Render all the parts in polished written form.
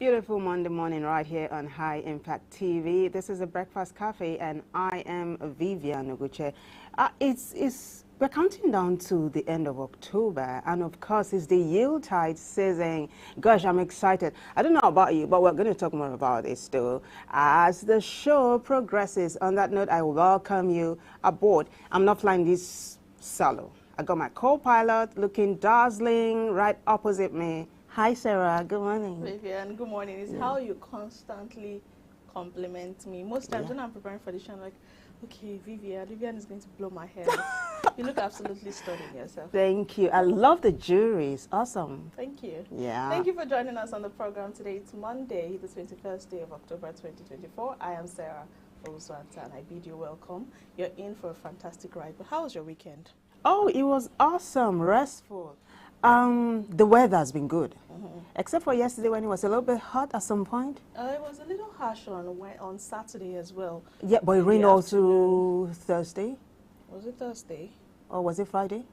Beautiful Monday morning right here on High Impact TV. This is a Breakfast Cafe and I am Vivian Oguche. We're counting down to the end of October, and of course it's the Yuletide season. Gosh, I'm excited. I don't know about you, but we're going to talk more about this too as the show progresses. On that note, I welcome you aboard. I'm not flying this solo. I got my co-pilot looking dazzling right opposite me. Hi, Sarah. Good morning. Vivian, good morning. It's how you constantly compliment me. Most times when I'm preparing for the show, I'm like, okay, Vivian is going to blow my hair. You look absolutely stunning yourself. Thank you. I love the jewelry. It's awesome. Thank you. Yeah. Thank you for joining us on the program today. It's Monday, the 21st day of October 2024. I am Sarah Owusu-Antan, and I bid you welcome. You're in for a fantastic ride. But how was your weekend? Oh, it was awesome, restful. The weather has been good, except for yesterday when it was a little bit hot at some point. It was a little harsh on Saturday as well. Yeah, but it rained also Thursday. Was it Thursday? Or was it Friday?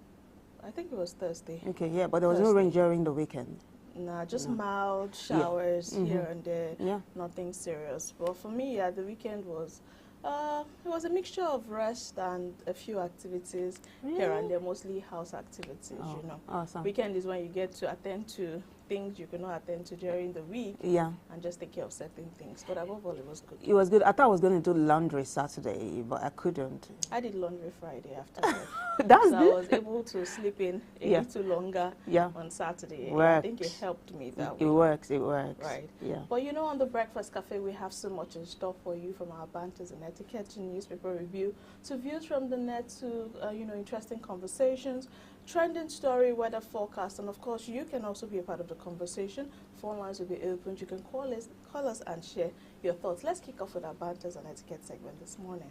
I think it was Thursday. Okay, yeah, but there was no rain during the weekend. Nah, just mild showers here and there. Yeah. Nothing serious. But for me, yeah, the weekend was, it was a mixture of rest and a few activities here and there, mostly house activities, you know. Awesome. Weekend is when you get to attend to things you cannot attend to during the week. Yeah. And just take care of certain things. But above all, it was good. It was good. I thought I was going to do laundry Saturday, but I couldn't. I did laundry Friday after work. That's So good. I was able to sleep in a little longer on Saturday. I think it helped me that way. It works, it works. Right. Yeah. But you know, on the Breakfast Cafe, we have so much in store for you, from our banters and etiquette to newspaper review, to views from the net, to, you know, interesting conversations, trending story, weather forecast, and of course, you can also be a part of the conversation. Phone lines will be open. You can call us and share your thoughts. Let's kick off with our banters and etiquette segment this morning.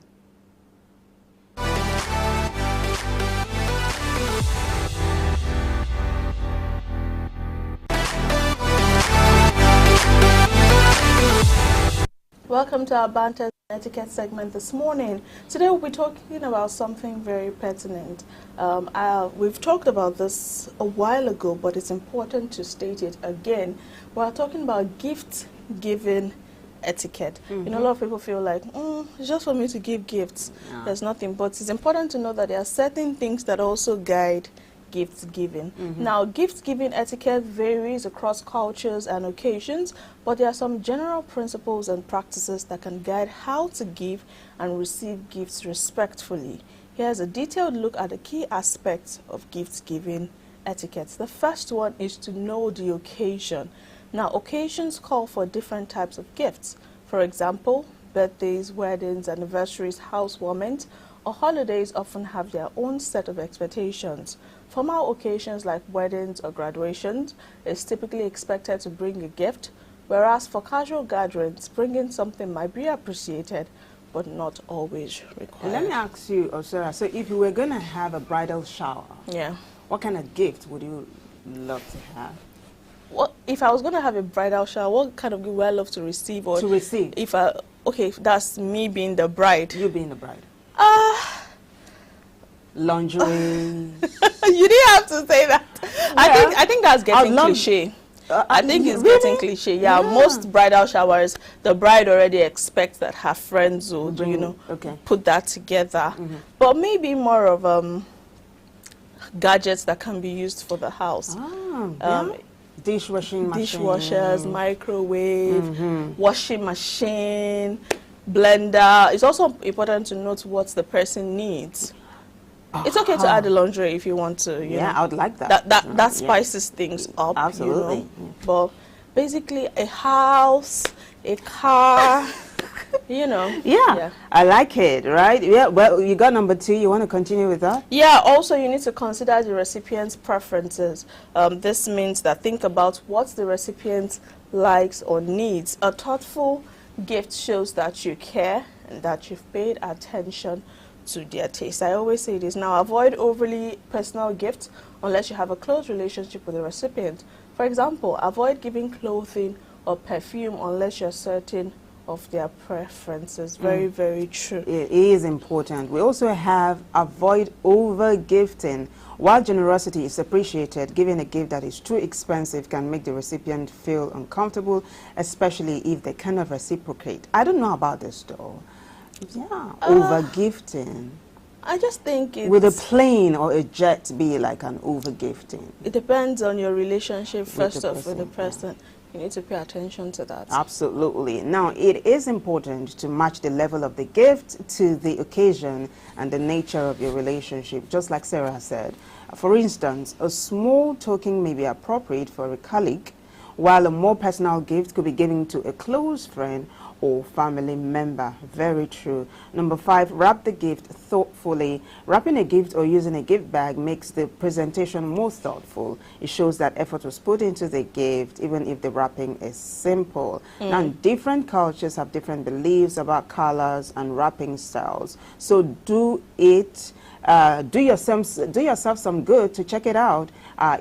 Welcome to our banter and etiquette segment this morning. Today we'll be talking about something very pertinent. We've talked about this a while ago, but it's important to state it again. We're talking about gift giving etiquette. You know, a lot of people feel like, it's just for me to give gifts. No. There's nothing. But it's important to know that there are certain things that also guide gift giving. Now, gift giving etiquette varies across cultures and occasions, but there are some general principles and practices that can guide how to give and receive gifts respectfully. Here's a detailed look at the key aspects of gift giving etiquette. The first one is to know the occasion. Now, occasions call for different types of gifts. For example, birthdays, weddings, anniversaries, housewarmings, or holidays often have their own set of expectations. Formal occasions like weddings or graduations is typically expected to bring a gift, whereas for casual gatherings, bringing something might be appreciated, but not always required. Let me ask you, Sarah, so if you were going to have a bridal shower, what kind of gift would you love to have? Well, if I was going to have a bridal shower, what kind of gift would I love to receive? Or to receive? Okay, that's me being the bride. You being the bride. Lingerie. You didn't have to say that. Yeah. I think that's getting cliche. I think it's getting cliche. Yeah, most bridal showers, the bride already expects that her friends would, you know, put that together. But maybe more of gadgets that can be used for the house. Dishwashers, microwave, washing machine, blender. It's also important to note what the person needs. It's okay to add a laundry if you want to. You know. I would like that. That spices things up. Absolutely. You know? But basically, a house, a car, you know. Yeah, I like it, right? Yeah, well, you got number 2. You want to continue with that? Yeah, also you need to consider the recipient's preferences. This means that think about what the recipient likes or needs. A thoughtful gift shows that you care and that you've paid attention to their taste. I always say this. Now, avoid overly personal gifts unless you have a close relationship with the recipient. For example, avoid giving clothing or perfume unless you're certain of their preferences. Very, very true. It is important. We also have avoid over-gifting. While generosity is appreciated, giving a gift that is too expensive can make the recipient feel uncomfortable, especially if they cannot reciprocate. I don't know about this though. Yeah, over-gifting. I just think it's... Would a plane or a jet be like an over-gifting? It depends on your relationship first off with the Yeah. person. You need to pay attention to that. Absolutely. Now, it is important to match the level of the gift to the occasion and the nature of your relationship, just like Sarah said. For instance, a small token may be appropriate for a colleague, while a more personal gift could be given to a close friend or family member. Very true. Number 5, wrap the gift thoughtfully. Wrapping a gift or using a gift bag makes the presentation more thoughtful. It shows that effort was put into the gift, even if the wrapping is simple. Now, different cultures have different beliefs about colors and wrapping styles. So do yourself some good to check it out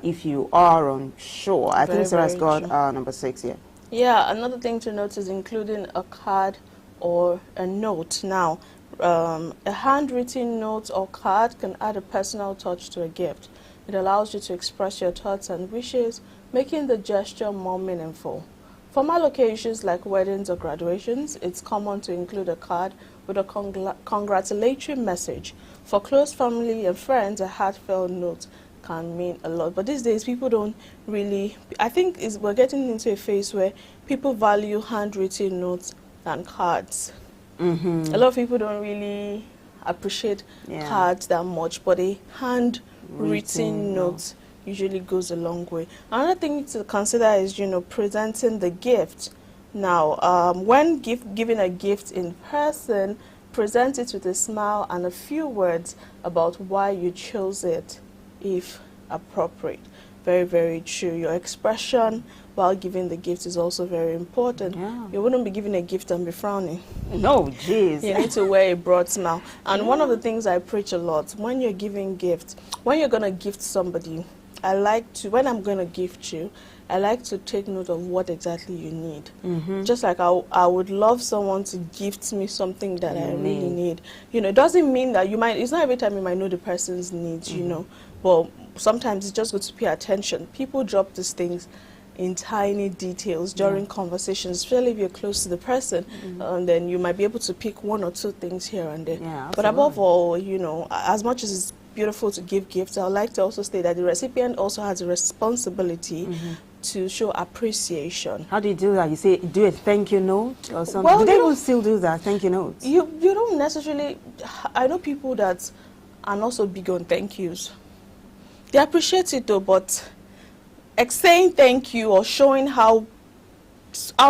if you are unsure. I think Sarah's got number 6 here. Yeah, another thing to note is including a card or a note. Now, a handwritten note or card can add a personal touch to a gift. It allows you to express your thoughts and wishes, making the gesture more meaningful. Formal occasions like weddings or graduations, it's common to include a card with a congratulatory message. For close family and friends, a heartfelt note can mean a lot. But these days, people don't really... I think we're getting into a phase where people value handwritten notes than cards. A lot of people don't really appreciate cards that much, but a handwritten note usually goes a long way. Another thing to consider is, presenting the gift. Now, when giving a gift in person, present it with a smile and a few words about why you chose it, if appropriate. Very, very true. Your expression while giving the gift is also very important. Yeah. You wouldn't be giving a gift and be frowning. No, jeez. You need to wear a broad smile. And one of the things I preach a lot, when you're giving gifts, when you're going to gift somebody, when I'm going to gift you, I like to take note of what exactly you need. Just like I would love someone to gift me something that I really need. It doesn't mean that it's not every time you might know the person's needs, but sometimes it's just good to pay attention. People drop these things in tiny details during conversations, especially if you're close to the person, and then you might be able to pick one or two things here and there. Yeah, but above all, as much as it's beautiful to give gifts, I would like to also state that the recipient also has a responsibility to show appreciation. How do you do that? You say, do a thank you note or something? Well, do they will still do that, thank you notes? You don't necessarily... I know people that are not so big on thank yous. They appreciate it though, but saying thank you or showing how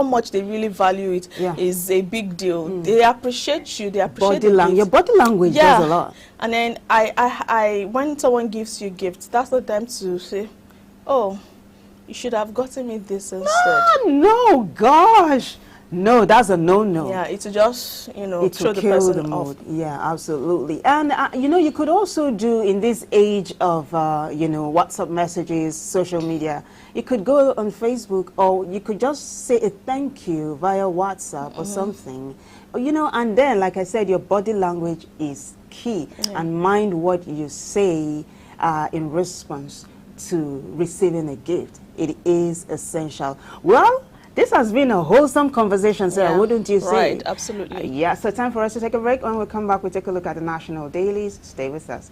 much they really value it is a big deal. They appreciate you, they appreciate your body language does a lot. And then when someone gives you gifts, that's the time to say, oh, you should have gotten me this instead. No, gosh. No, that's a no-no. Yeah, it's just, it throw the kill person the off. mood. Yeah, absolutely. And, you could also do, in this age of, WhatsApp messages, social media, you could go on Facebook, or you could just say a thank you via WhatsApp or something. And then, like I said, your body language is key. And mind what you say in response to receiving a gift. It is essential. Well, this has been a wholesome conversation, Sarah, wouldn't you say? Right, absolutely. So time for us to take a break. When we come back, we'll take a look at the national dailies. Stay with us.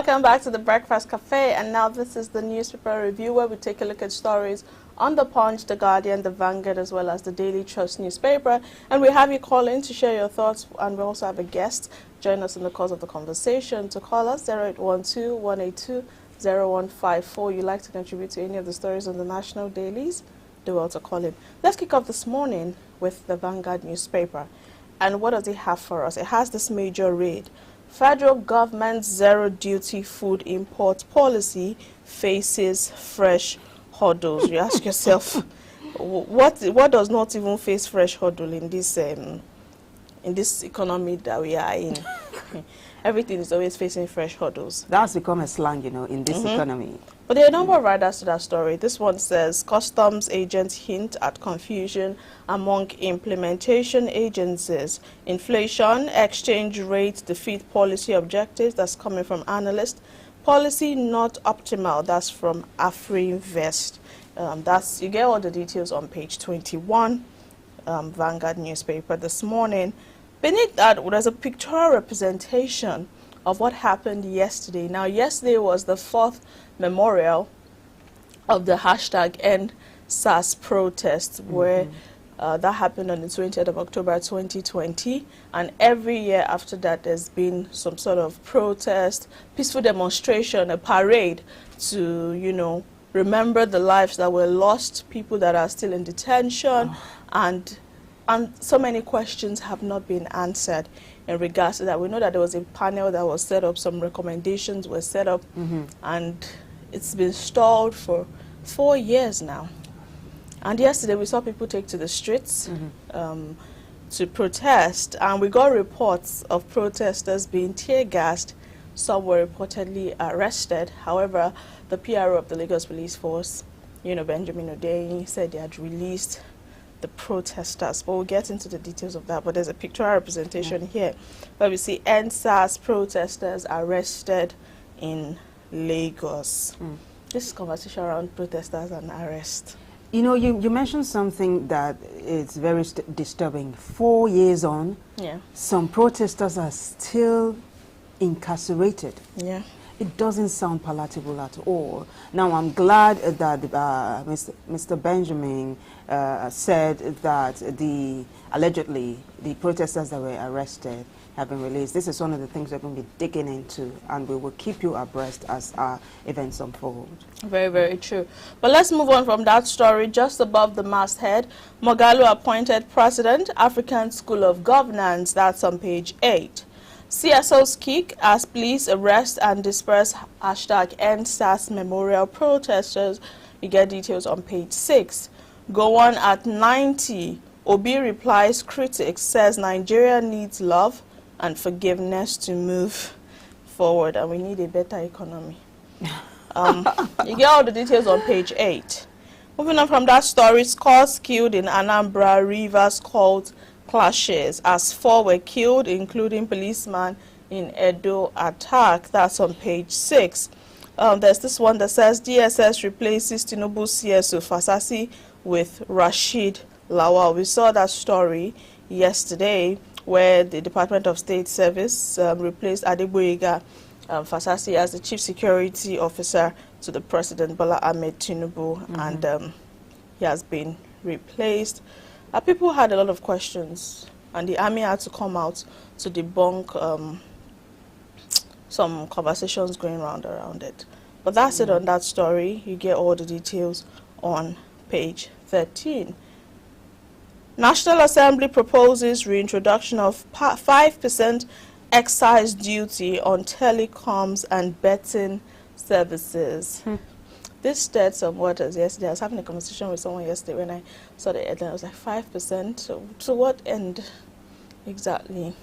Welcome back to the Breakfast Cafe, and now this is the newspaper review where we take a look at stories on the Punch, the Guardian, the Vanguard, as well as the Daily Trust newspaper. And we have you call in to share your thoughts, and we also have a guest join us in the course of the conversation. To call us 0812-182-0154. You'd like to contribute to any of the stories on the national dailies? Do well to call in. Let's kick off this morning with the Vanguard newspaper. And what does it have for us? It has this major read. Federal government's zero-duty food import policy faces fresh hurdles. You ask yourself, what does not even face fresh hurdle in this economy that we are in? Everything is always facing fresh hurdles. That's become a slang, you know, in this economy. But there are a number of riders to that story. This one says, customs agents hint at confusion among implementation agencies. Inflation, exchange rate defeat policy objectives. That's coming from analysts. Policy not optimal. That's from AfriInvest. You get all the details on page 21, Vanguard newspaper this morning. Beneath that, there's a pictorial representation of what happened yesterday. Now, yesterday was the 4th memorial of the hashtag #EndSARS protest, where that happened on the 20th of October 2020. And every year after that, there's been some sort of protest, peaceful demonstration, a parade to, you know, remember the lives that were lost, people that are still in detention, and so many questions have not been answered in regards to that. We know that there was a panel that was set up, some recommendations were set up, and it's been stalled for 4 years now. And yesterday we saw people take to the streets to protest, and we got reports of protesters being tear-gassed. Some were reportedly arrested. However, the PRO of the Lagos Police Force, Benjamin Hundeyin, said they had released the protesters, but we'll get into the details of that. But there's a pictorial representation here where we see #EndSARS protesters arrested in Lagos. This is conversation around protesters and arrest. You know, you mentioned something that is very disturbing. 4 years on, some protesters are still incarcerated. Yeah. It doesn't sound palatable at all. Now, I'm glad that Mr. Benjamin said that allegedly the protesters that were arrested have been released. This is one of the things we're going to be digging into, and we will keep you abreast as our events unfold. Very, very true. But let's move on from that story. Just above the masthead, Moghalu appointed president, African School of Governance. That's on page 8. CSO's kick as police arrest and disperse hashtag #EndSARS memorial protesters. You get details on page 6. Gowon at 90. Obi replies critics, says Nigeria needs love and forgiveness to move forward, and we need a better economy. You get all the details on page 8. Moving on from that story, scores killed in Anambra Rivers cult clashes as 4 were killed, including policeman in Edo attack. That's on page 6. There's this one that says DSS replaces Tinubu CSO Fasasi with Rashid Lawal. We saw that story yesterday where the Department of State Service replaced Adegboyega Fasasi as the Chief Security Officer to the President Bola Ahmed Tinubu, and he has been replaced. People had a lot of questions, and the army had to come out to debunk some conversations going around it. But that's it on that story. You get all the details on page 13. National Assembly proposes reintroduction of 5% excise duty on telecoms and betting services. This stirred some waters yesterday. I was having a conversation with someone yesterday when I saw the headline. I was like, 5%? To what end exactly?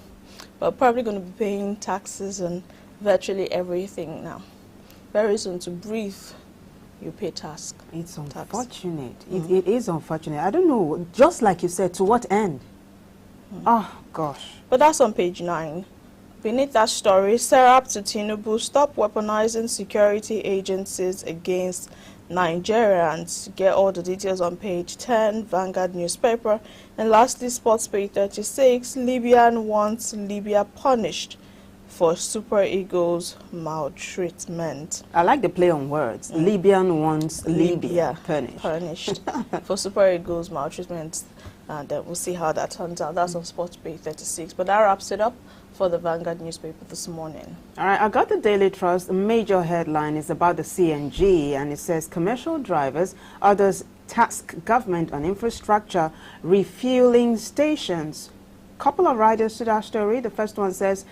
We're probably going to be paying taxes on virtually everything now. Very soon, to breathe, you pay tax. It's unfortunate. It is unfortunate. I don't know, just like you said, to what end? Oh, gosh. But that's on page 9. Beneath that story, Serap to Tinubu, stop weaponizing security agencies against Nigerians. Get all the details on page 10, Vanguard newspaper. And lastly, sports page 36, Libyan wants Libya punished for Super Eagles maltreatment. I like the play on words. Libyan wants Libya punished. For Super Eagles maltreatment, and we'll see how that turns out. That's on Sports Page 36. But that wraps it up for the Vanguard newspaper this morning. All right, I got the Daily Trust. The major headline is about the CNG, and it says commercial drivers, others task government on infrastructure, refueling stations. Couple of riders to that story. The first one says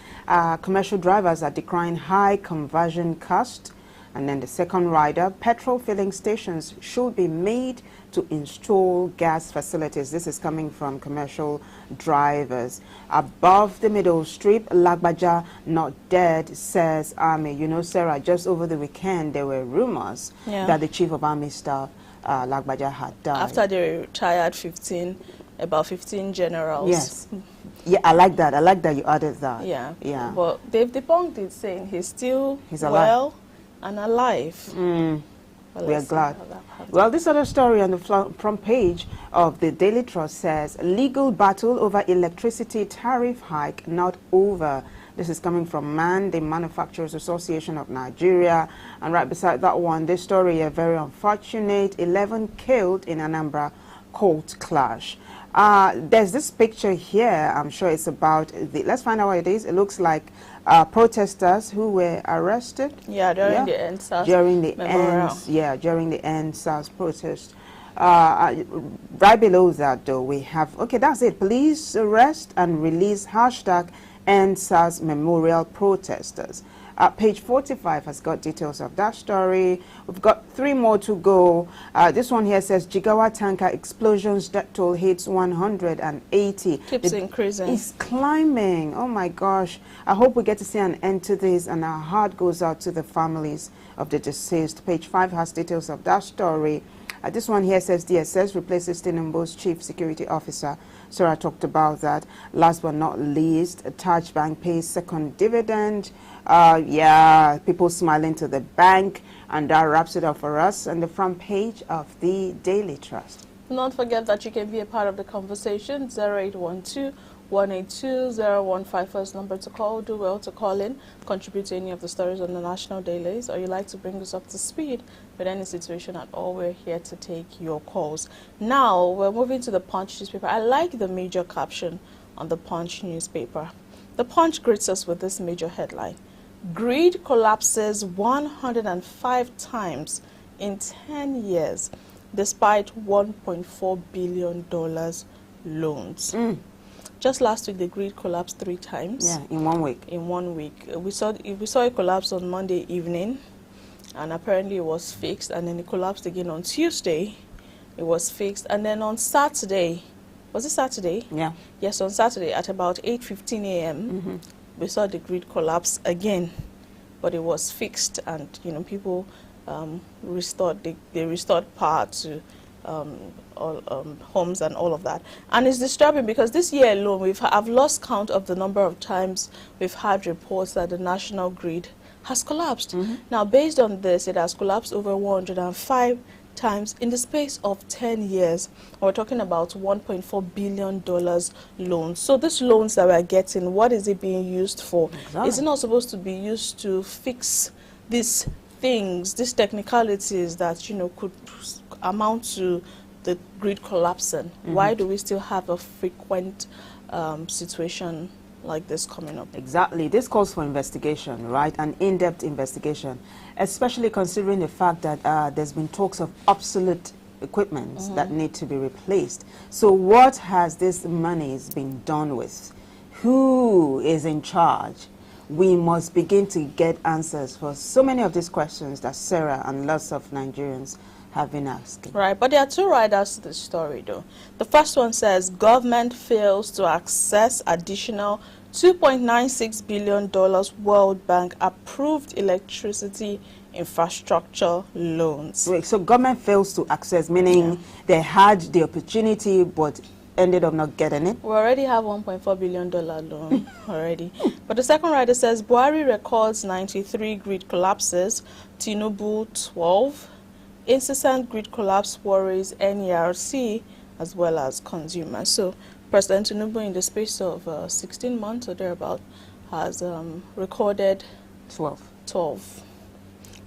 commercial drivers are decrying high conversion cost. And then the second rider, petrol filling stations should be made to install gas facilities. This is coming from commercial drivers. Above the middle strip, Lagbaja not dead, says Army. You know, Sarah, just over the weekend there were rumors that the chief of Army staff, Lagbaja, had died. After they retired about 15 generals. Yes. Yeah, I like that. I like that you added that. Yeah. Yeah. But they've debunked it, saying he's alive. Well and alive. Well, we are glad. Well, this other story on the front page of the Daily Trust says, legal battle over electricity tariff hike not over. This is coming from MAN, the Manufacturers Association of Nigeria. And right beside that one, this story, a very unfortunate, 11 killed in Anambra court clash. There's this picture here. I'm sure it's about let's find out what it is. It looks like protesters who were arrested. Yeah, during the EndSARS during the EndSARS protest. Right below that, though, we have that's it. Police arrest and release hashtag EndSARS memorial protesters. Page 45 has got details of that story. We've got 3 more to go. This one here says Jigawa tanker explosions, death toll hits 180. Keeps increasing. It's climbing. Oh my gosh. I hope we get to see an end to this, and our heart goes out to the families of the deceased. Page 5 has details of that story. This one here says DSS replaces Tinubu's chief security officer. Sarah talked about that. Last but not least, Taj Bank pays second dividend. People smiling to the bank. And that wraps it up for us on the front page of the Daily Trust. Don't forget that you can be a part of the conversation. 0812-182-015 first number to call. Do well to call in, contribute to any of the stories on the national dailies, or you like to bring us up to speed with any situation at all. We're here to take your calls. Now, we're moving to the Punch newspaper. I like the major caption on the Punch newspaper. The Punch greets us with this major headline. Greed collapses 105 times in 10 years, despite $1.4 billion loans. Just last week, the grid collapsed 3 times. Yeah, in 1 week. In 1 week. We saw it collapse on Monday evening, and apparently it was fixed, and then it collapsed again on Tuesday. It was fixed, and then on Saturday, was it Saturday? Yeah. Yes, on Saturday at about 8:15 a.m., we saw the grid collapse again, but it was fixed, and people restored power to homes and all of that. And it's disturbing because this year alone, I've lost count of the number of times we've had reports that the national grid has collapsed. Now, based on this, it has collapsed over 105 times in the space of 10 years. We're talking about $1.4 billion loans. So these loans that we're getting, what is it being used for? Exactly. Is it not supposed to be used to fix these things, these technicalities that could amount to the grid collapsing? Why do we still have a frequent situation like this coming up? Exactly. This calls for investigation, right? An in-depth investigation, especially considering the fact that there's been talks of obsolete equipment that need to be replaced. So what has this money been done with? Who is in charge? We must begin to get answers for so many of these questions that Sarah and lots of Nigerians have been asking. Right, but there are 2 riders to the story, though. The first one says, government fails to access additional $2.96 billion World Bank approved electricity infrastructure loans. Wait, so government fails to access, meaning they had the opportunity but ended up not getting it? We already have $1.4 billion loan already. But the second rider says, Buhari records 93 grid collapses, Tinubu 12. Incessant grid collapse worries NERC as well as consumers. So President Tinubu, in the space of 16 months or thereabout, has recorded 12.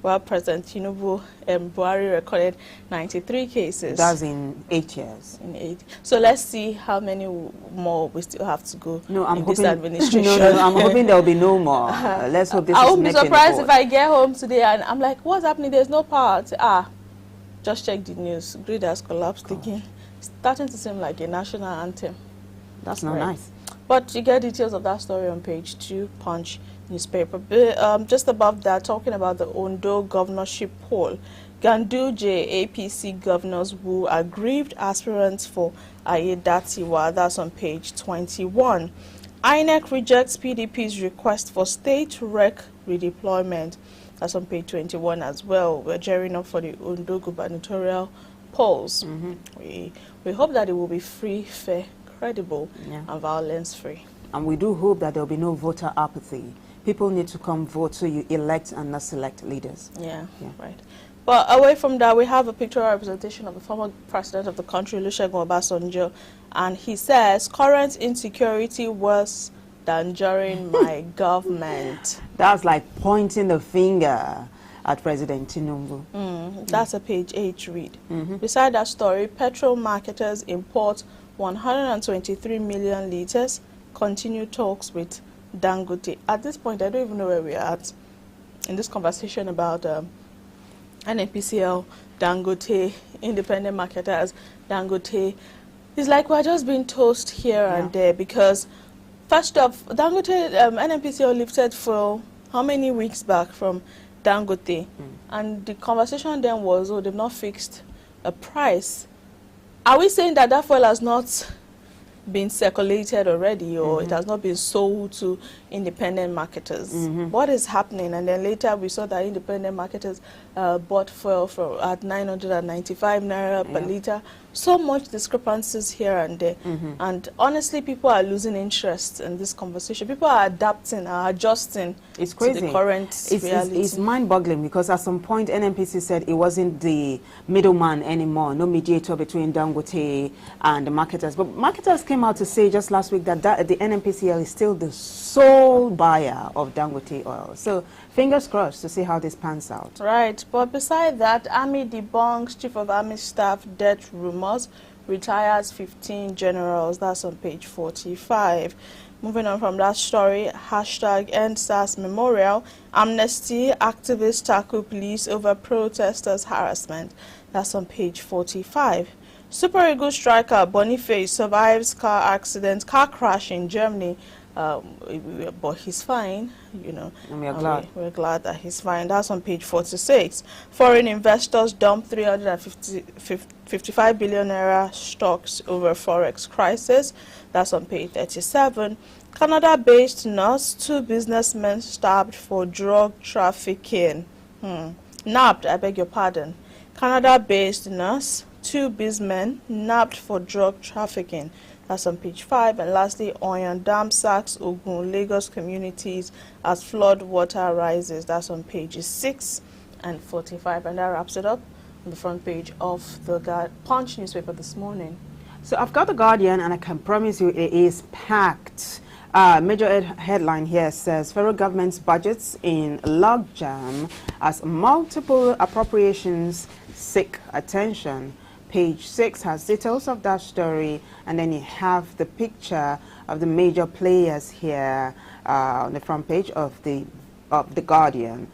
While President Tinubu Buhari recorded 93 cases. That's in 8 years. So let's see how many more we still have to go I'm in hoping, this administration. No, I'm hoping there will be no more. Let's hope this I is won't be surprised if I get home today and I'm like, what's happening? There's no power. Just check the news. Grid has collapsed again. It's starting to seem like a national anthem. That's not nice. But you get details of that story on page 2, Punch newspaper. Just above that, talking about the Ondo governorship poll, Ganduje APC governors woo aggrieved aspirants for Ayedatiwa. That's on page 21. INEC rejects PDP's request for state rec redeployment. That's on page 21 as well. We're gearing up for the Ondo gubernatorial polls. We hope that it will be free, fair, credible, and violence-free. And we do hope that there will be no voter apathy. People need to come vote so you elect and not select leaders. Yeah, right. But away from that, we have a pictorial representation of the former president of the country, Olusegun Obasanjo, and he says, current insecurity worse than during my government. That's like pointing the finger at President Tinubu. That's a page 8 read. Beside that story, petrol marketers import 123 million litres, continue talks with Dangote. At this point, I don't even know where we are at in this conversation about NNPCL, Dangote, independent marketers, Dangote. It's like we're just being tossed here and there because, first off, Dangote, NNPCL lifted for how many weeks back from Dangote? And the conversation then was, oh, they've not fixed a price. Are we saying that that fuel has not been circulated already, or it has not been sold to independent marketers? What is happening? And then later we saw that independent marketers bought fuel for at 995 naira per litre. So much discrepancies here and there. And honestly, people are losing interest in this conversation. People are adapting, are adjusting it's crazy. To the current reality. It's mind-boggling because at some point NNPC said it wasn't the middleman anymore, no mediator between Dangote and the marketers. But marketers came out to say just last week that the NNPCL is still the sole buyer of Dangote oil. So fingers crossed to see how this pans out. Right, but beside that, Army debunks Chief of Army Staff death rumors, retires 15 generals. That's on page 45. Moving on from that story, hashtag EndSARS Memorial, Amnesty activists tackle police over protesters' harassment. That's on page 45. Super Eagles striker Boniface survives car crash in Germany. But he's fine, you know. And we're glad. We're glad that he's fine. That's on page 46. Foreign investors dump 355 billion naira stocks over forex crisis. That's on page 37. Canada-based nurse, 2 businessmen stabbed for drug trafficking. Nabbed, I beg your pardon. Canada-based nurse, 2 businessmen nabbed for drug trafficking. That's on page 5. And lastly, Oyan Dam sacks Ogun, Lagos communities as flood water rises. That's on pages 6 and 45. And that wraps it up on the front page of the Punch newspaper this morning. So I've got the Guardian, and I can promise you it is packed. Major headline here says federal government's budgets in logjam as multiple appropriations seek attention. Page 6 has details of that story, and then you have the picture of the major players here on the front page of the Guardian.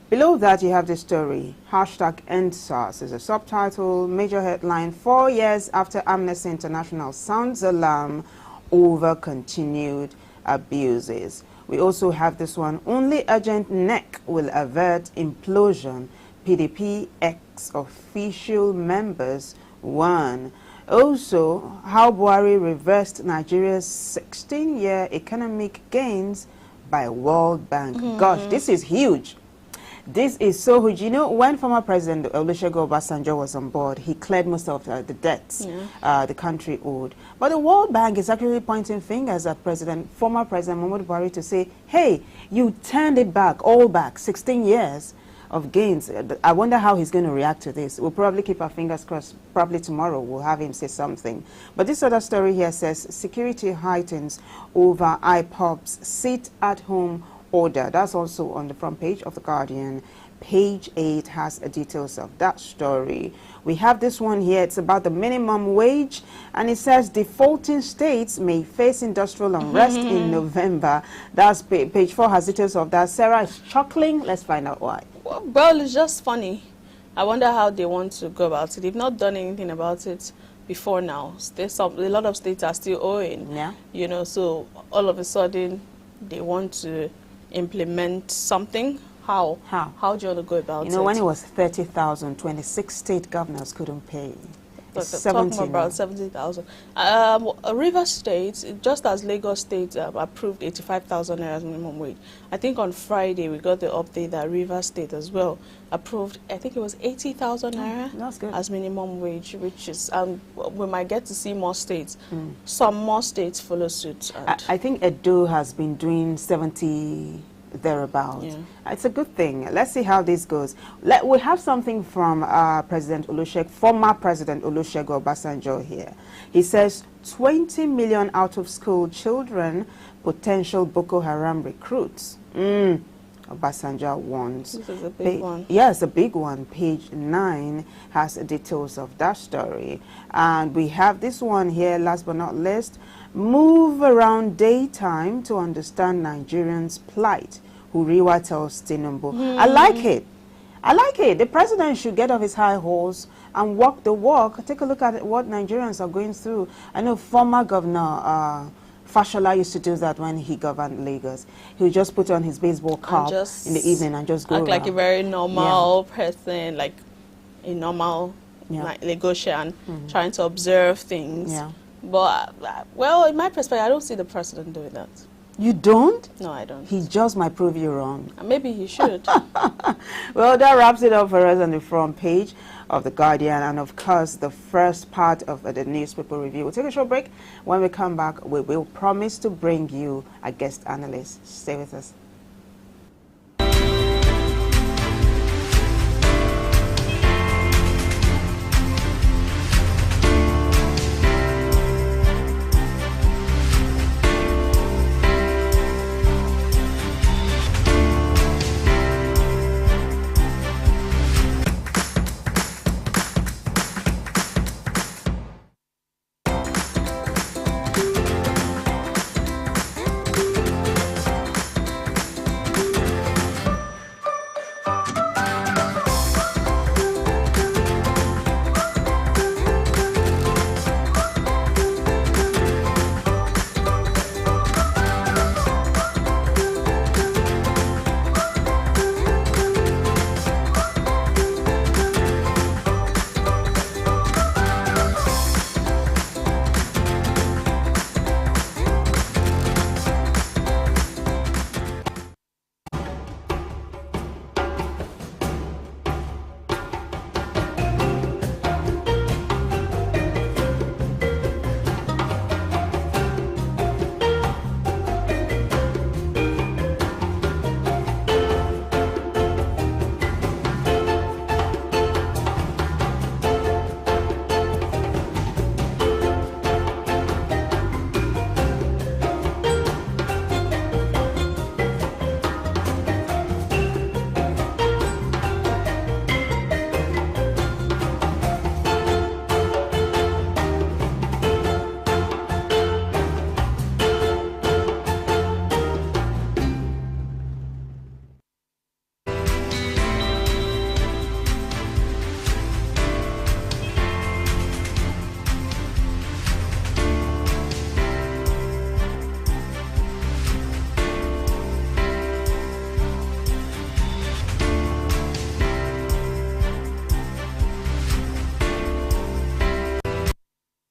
Below that you have the story, hashtag EndSARS is a subtitle, major headline, 4 years after Amnesty International sounds alarm over continued abuses. We also have this one, only urgent NEC will avert implosion. PDP ex-official members warn. Also, how Buhari reversed Nigeria's 16-year economic gains by World Bank. Gosh, this is huge. This is so huge. You know, when former President Olusegun Obasanjo was on board, he cleared most of the debts the country owed. But the World Bank is actually pointing fingers at former President Muhammadu Buhari to say, hey, you turned it back, all back, 16 years. of gains. I wonder how he's going to react to this. We'll probably keep our fingers crossed. Probably tomorrow we'll have him say something. But this other story here says security heightens over IPOB's sit-at-home order. That's also on the front page of The Guardian. Page 8 has details of that story. We have this one here. It's about the minimum wage, and it says defaulting states may face industrial unrest in November. That's page 4 has details of that. Sarah is chuckling. Let's find out why. Well, it's just funny. I wonder how they want to go about it. They've not done anything about it before now. A lot of states are still owing. Yeah. You know, so all of a sudden they want to implement something. How? How do you want to go about it? You know, when it was 30,000, 26 state governors couldn't pay. Talking about 70,000. Rivers State, just as Lagos State approved 85,000 naira as minimum wage. I think on Friday we got the update that Rivers State as well approved, I think it was 80,000 naira that's good. as minimum wage, which is, we might get to see more states. Some more states follow suit. I think Edo has been doing 70 thereabouts. Yeah. It's a good thing. Let's see how this goes. We have something from President Olusegun, former President Olusegun Obasanjo here. He says 20 million out-of-school children, potential Boko Haram recruits. Obasanjo warns. This is a big one. Yes, a big one. Page 9 has details of that story. And we have this one here, last but not least. Move around daytime to understand Nigerians' plight, Uriwa tells Tinubu. I like it. I like it. The president should get off his high horse and walk the walk. Take a look at what Nigerians are going through. I know former Governor Fashola used to do that when he governed Lagos. He would just put on his baseball cap in the evening and just go act around. like a very normal person, like a normal Lagosian, trying to observe things. Yeah. But, well, in my perspective, I don't see the president doing that. You don't? No, I don't. He just might prove you wrong. Maybe he should. Well, that wraps it up for us on the front page of The Guardian, and of course the first part of the newspaper review. We'll take a short break. When we come back, we will promise to bring you a guest analyst. Stay with us.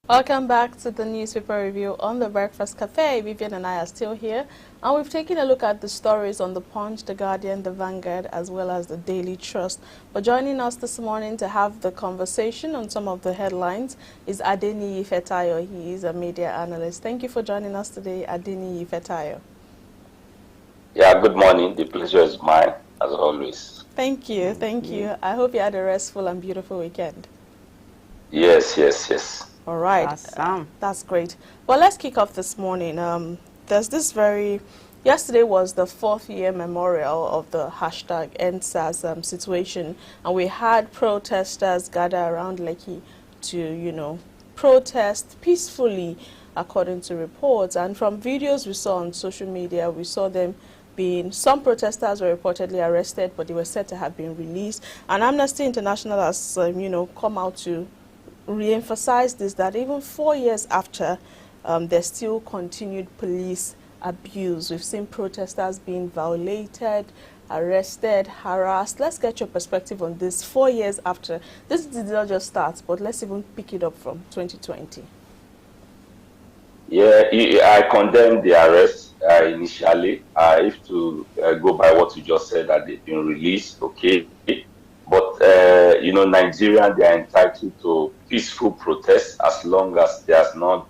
Welcome back to the newspaper review on the Breakfast Cafe. Vivian and I are still here, and we've taken a look at the stories on the Punch, the Guardian, the Vanguard, as well as the Daily Trust. But joining us this morning to have the conversation on some of the headlines is Adeniyi Fetayo. He is a media analyst. Thank you for joining us today, Adeniyi Fetayo. Yeah, good morning. The pleasure is mine, as always. Thank you. Thank you. I hope you had a restful and beautiful weekend. Yes, yes, yes. All right. Awesome. That's great. Well, let's kick off this morning. There's this yesterday was the 4th year memorial of the hashtag EndSARS situation, and we had protesters gather around Lekki to, protest peacefully, according to reports. And from videos we saw on social media, we saw them some protesters were reportedly arrested, but they were said to have been released. And Amnesty International has, come out to re-emphasize this, that even 4 years after, there's still continued police abuse. We've seen protesters being violated, arrested, harassed. Let's get your perspective on this 4 years after. This did not just start, but let's even pick it up from 2020. Yeah, I condemned the arrest initially. If to go by what you just said, that they've been released, okay. But, Nigerians, they are entitled to peaceful protests as long as there's not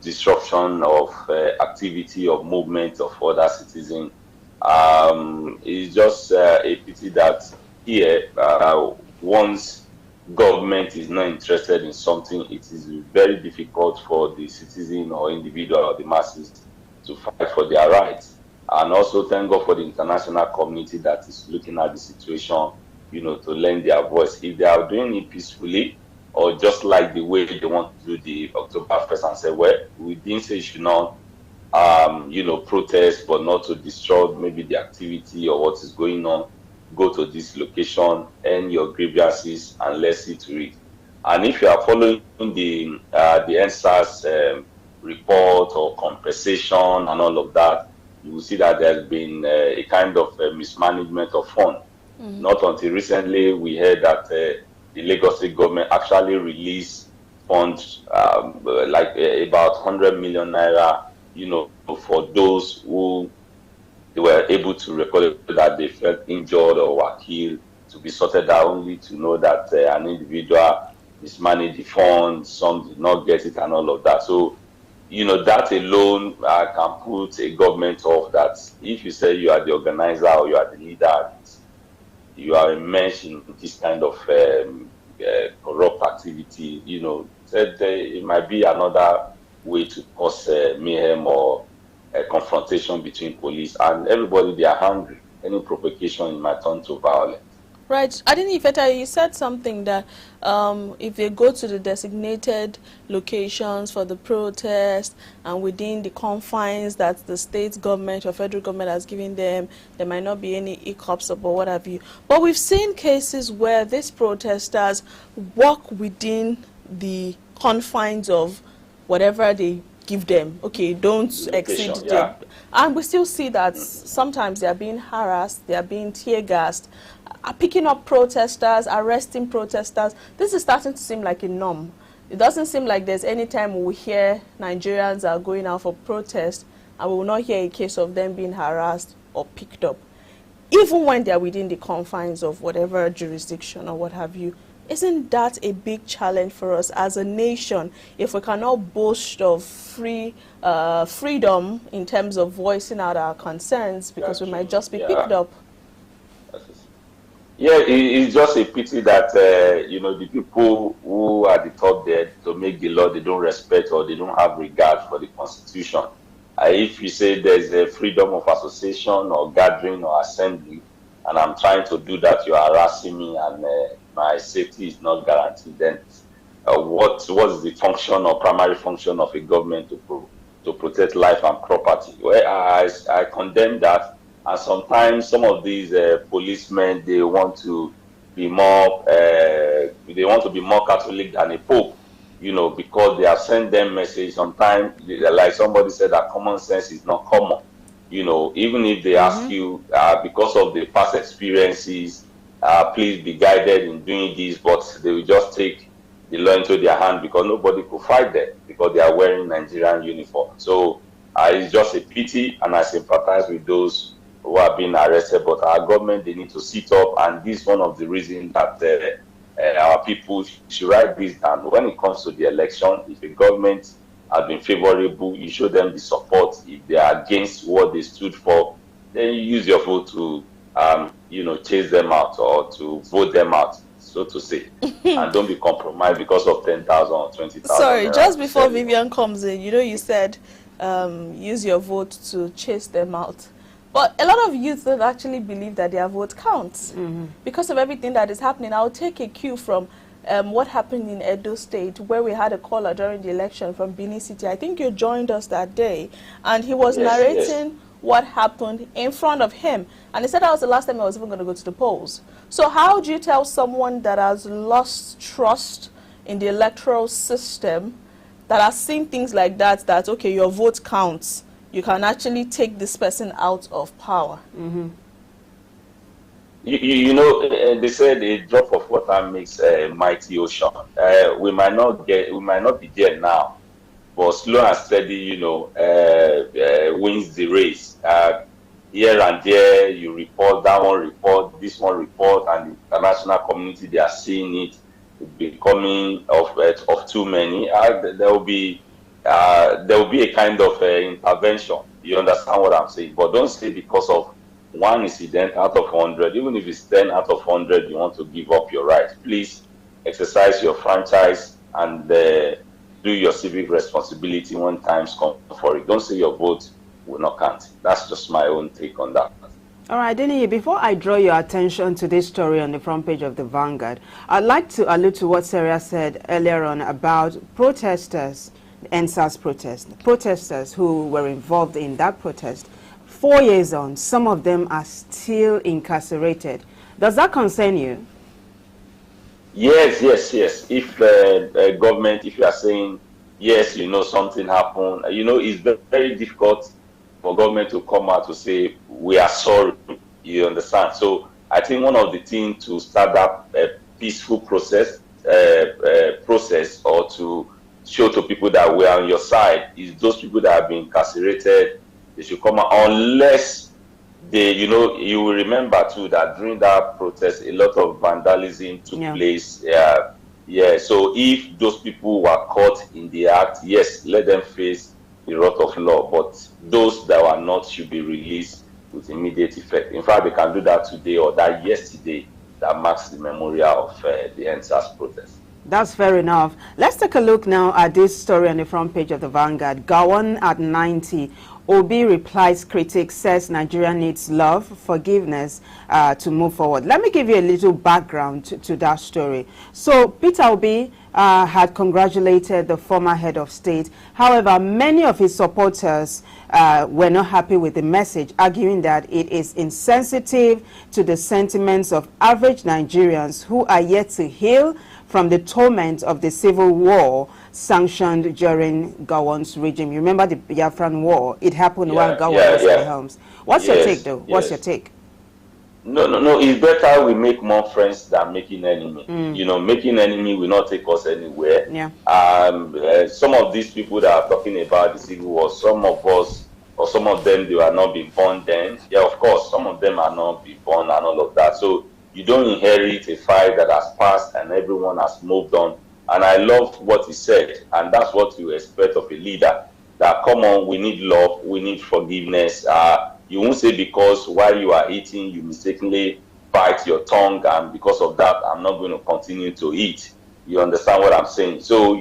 disruption of activity of movement of other citizens. It's just a pity that here, once government is not interested in something, it is very difficult for the citizen or individual or the masses to fight for their rights. And also thank God for the international community that is looking at the situation, to lend their voice. If they are doing it peacefully, or just like the way they want to do the October 1st and say, well, we didn't say you should not, protest, but not to destroy maybe the activity or what is going on. Go to this location, end your grievances, and let's see to it. And if you are following the EndSARS report or compensation and all of that, you will see that there's been a kind of mismanagement of funds. Mm-hmm. Not until recently we heard that the Lagos State government actually released funds like about 100 million naira, for those who they were able to record that they felt injured or were killed, to be sorted out, only to know that an individual mismanaged the funds, some did not get it, and all of that. So, that alone can put a government off that if you say you are the organizer or you are the leader, you are immersed in this kind of corrupt activity, it might be another way to cause mayhem or a confrontation between police and everybody. They are hungry. Any provocation might turn to violence. Right. I think, Ifeta, you said something that if they go to the designated locations for the protest and within the confines that the state government or federal government has given them, there might not be any hiccups or what have you. But we've seen cases where these protesters walk within the confines of whatever they give them. Okay, don't exceed the... And we still see that sometimes they are being harassed, they are being tear gassed, picking up protesters, arresting protesters. This is starting to seem like a norm. It doesn't seem like there's any time we hear Nigerians are going out for protest and we will not hear a case of them being harassed or picked up, even when they are within the confines of whatever jurisdiction or what have you. Isn't that a big challenge for us as a nation if we cannot boast of freedom in terms of voicing out our concerns because we might just be picked up? Yeah, it's just a pity that, the people who are the top there to make the law, they don't respect or they don't have regard for the Constitution. If you say there's a freedom of association or gathering or assembly, and I'm trying to do that, you're harassing me and my safety is not guaranteed, then what is the function or primary function of a government to protect life and property? Well, I condemn that. And sometimes some of these policemen, they want to be more Catholic than a pope, because they have sent them message. Sometimes, like somebody said, that common sense is not common. Even if they ask you because of the past experiences, please be guided in doing this, but they will just take the law into their hand because nobody could fight them because they are wearing Nigerian uniform. So it's just a pity, and I sympathize with those who are being arrested, but our government, they need to sit up, and this is one of the reasons that our people should write this down. When it comes to the election, if the government has been favorable, you show them the support. If they are against what they stood for, then you use your vote to, chase them out or to vote them out, so to say, and don't be compromised because of 10,000 or 20,000. Sorry, just before Vivian comes in, you said use your vote to chase them out. But a lot of youth don't actually believe that their vote counts because of everything that is happening. I'll take a cue from what happened in Edo State, where we had a caller during the election from Benin City. I think you joined us that day, and he was narrating what happened in front of him. And he said that was the last time I was even going to go to the polls. So how do you tell someone that has lost trust in the electoral system, that has seen things like that, okay, your vote counts, you can actually take this person out of power? They said a drop of water makes a mighty ocean. We might not be there now, but slow and steady, wins the race. Here and there, you report, that one report, this one report, and the international community, they are seeing it becoming of too many. There will be a kind of intervention. You understand what I'm saying? But don't say because of one incident out of 100, even if it's 10 out of 100, you want to give up your right. Please exercise your franchise and do your civic responsibility when times come for it. Don't say your vote will not count. That's just my own take on that. All right, Denny, before I draw your attention to this story on the front page of the Vanguard, I'd like to allude to what Sarah said earlier on about protesters, NSAS protesters who were involved in that protest. 4 years on, some of them are still incarcerated. Does that concern you? Yes. If government, if you are saying, yes, something happened, it's very difficult for government to come out to say, we are sorry, you understand? So I think one of the things to start up a peaceful process or to show to people that we are on your side is those people that have been incarcerated, they should come out, unless they, you will remember too that during that protest, a lot of vandalism took place. So if those people were caught in the act, yes, let them face the wrath of law. But those that were not should be released with immediate effect. In fact, they can do that today or that yesterday. That marks the memorial of the NSAS protest. That's fair enough. Let's take a look now at this story on the front page of the Vanguard. Gowon at 90. Obi replies critics, says Nigeria needs love, forgiveness to move forward. Let me give you a little background to that story. So Peter Obi had congratulated the former head of state. However, many of his supporters were not happy with the message, arguing that it is insensitive to the sentiments of average Nigerians who are yet to heal from the torment of the civil war sanctioned during Gowon's regime. You remember the Biafran War? It happened while Gowon was in the helms. What's your take, though? What's your take? No. It's better we make more friends than making enemy. Making enemy will not take us anywhere. Some of these people that are talking about the civil war, some of us or some of them, they were not be born then. Yeah, of course, some of them are not be born and all of that. So you don't inherit a fight that has passed and everyone has moved on. And I love what he said, and that's what you expect of a leader. That, come on, we need love, we need forgiveness. You won't say because while you are eating, you mistakenly bite your tongue, and because of that, I'm not going to continue to eat. You understand what I'm saying? So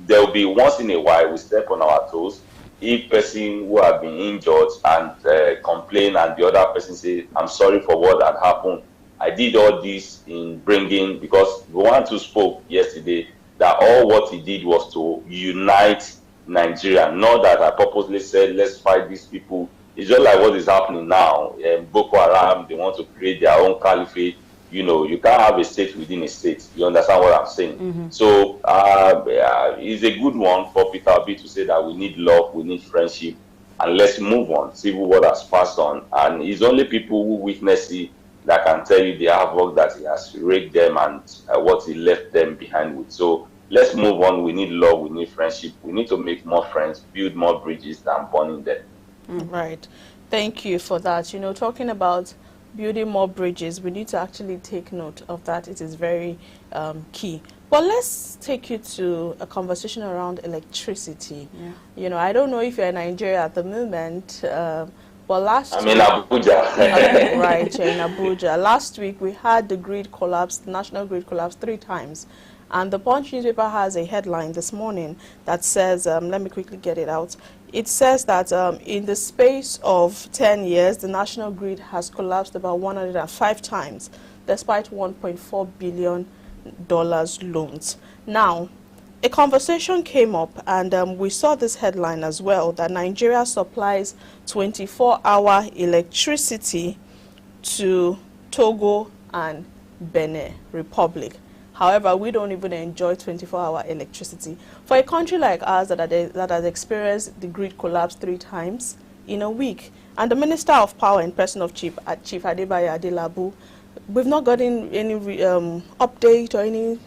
there will be once in a while we step on our toes. If person who have been injured and complain, and the other person say, I'm sorry for what had happened. I did all this in bringing, because the one who spoke yesterday, that all what he did was to unite Nigeria. Not that I purposely said, let's fight these people. It's just like what is happening now. Boko Haram, they want to create their own caliphate. You can't have a state within a state. You understand what I'm saying? So it's a good one for Peter Obi to say that we need love, we need friendship, and let's move on. Civil war has passed on. And it's only people who witness it that can tell you the havoc that he has raked them and what he left them behind with. So let's move on. We need love, we need friendship. We need to make more friends, build more bridges than burning them. Right. Thank you for that. Talking about building more bridges, we need to actually take note of that. It is very key. But let's take you to a conversation around electricity. I don't know if you're in Nigeria at the moment, but But last I'm in week, Abuja. right, you're in Abuja. Last week we had the grid collapse, the national grid collapse 3 times. And the Punch newspaper has a headline this morning that says, let me quickly get it out. It says that in the space of 10 years, the national grid has collapsed about 105 times, despite $1.4 billion loans. Now, a conversation came up, and we saw this headline as well, that Nigeria supplies 24-hour electricity to Togo and Benin Republic. However, we don't even enjoy 24-hour electricity. For a country like ours that has experienced the grid collapse 3 times in a week, and the Minister of Power in person of Chief Adebayo Adelabu, we've not gotten any update or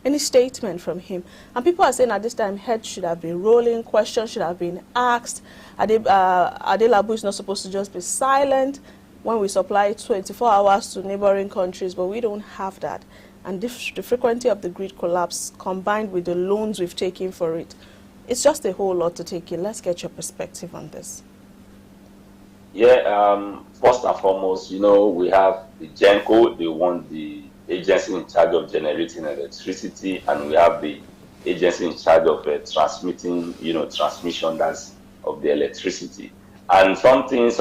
any statement from him. And people are saying at this time heads should have been rolling, questions should have been asked. Adelabu is not supposed to just be silent when we supply 24 hours to neighboring countries, but we don't have that. And the frequency of the grid collapse combined with the loans we've taken for it, it's just a whole lot to take in. Let's get your perspective on this. Yeah, first and foremost, we have the GENCO, the agency in charge of generating electricity, and we have the agency in charge of transmitting, transmission that's of the electricity. And sometimes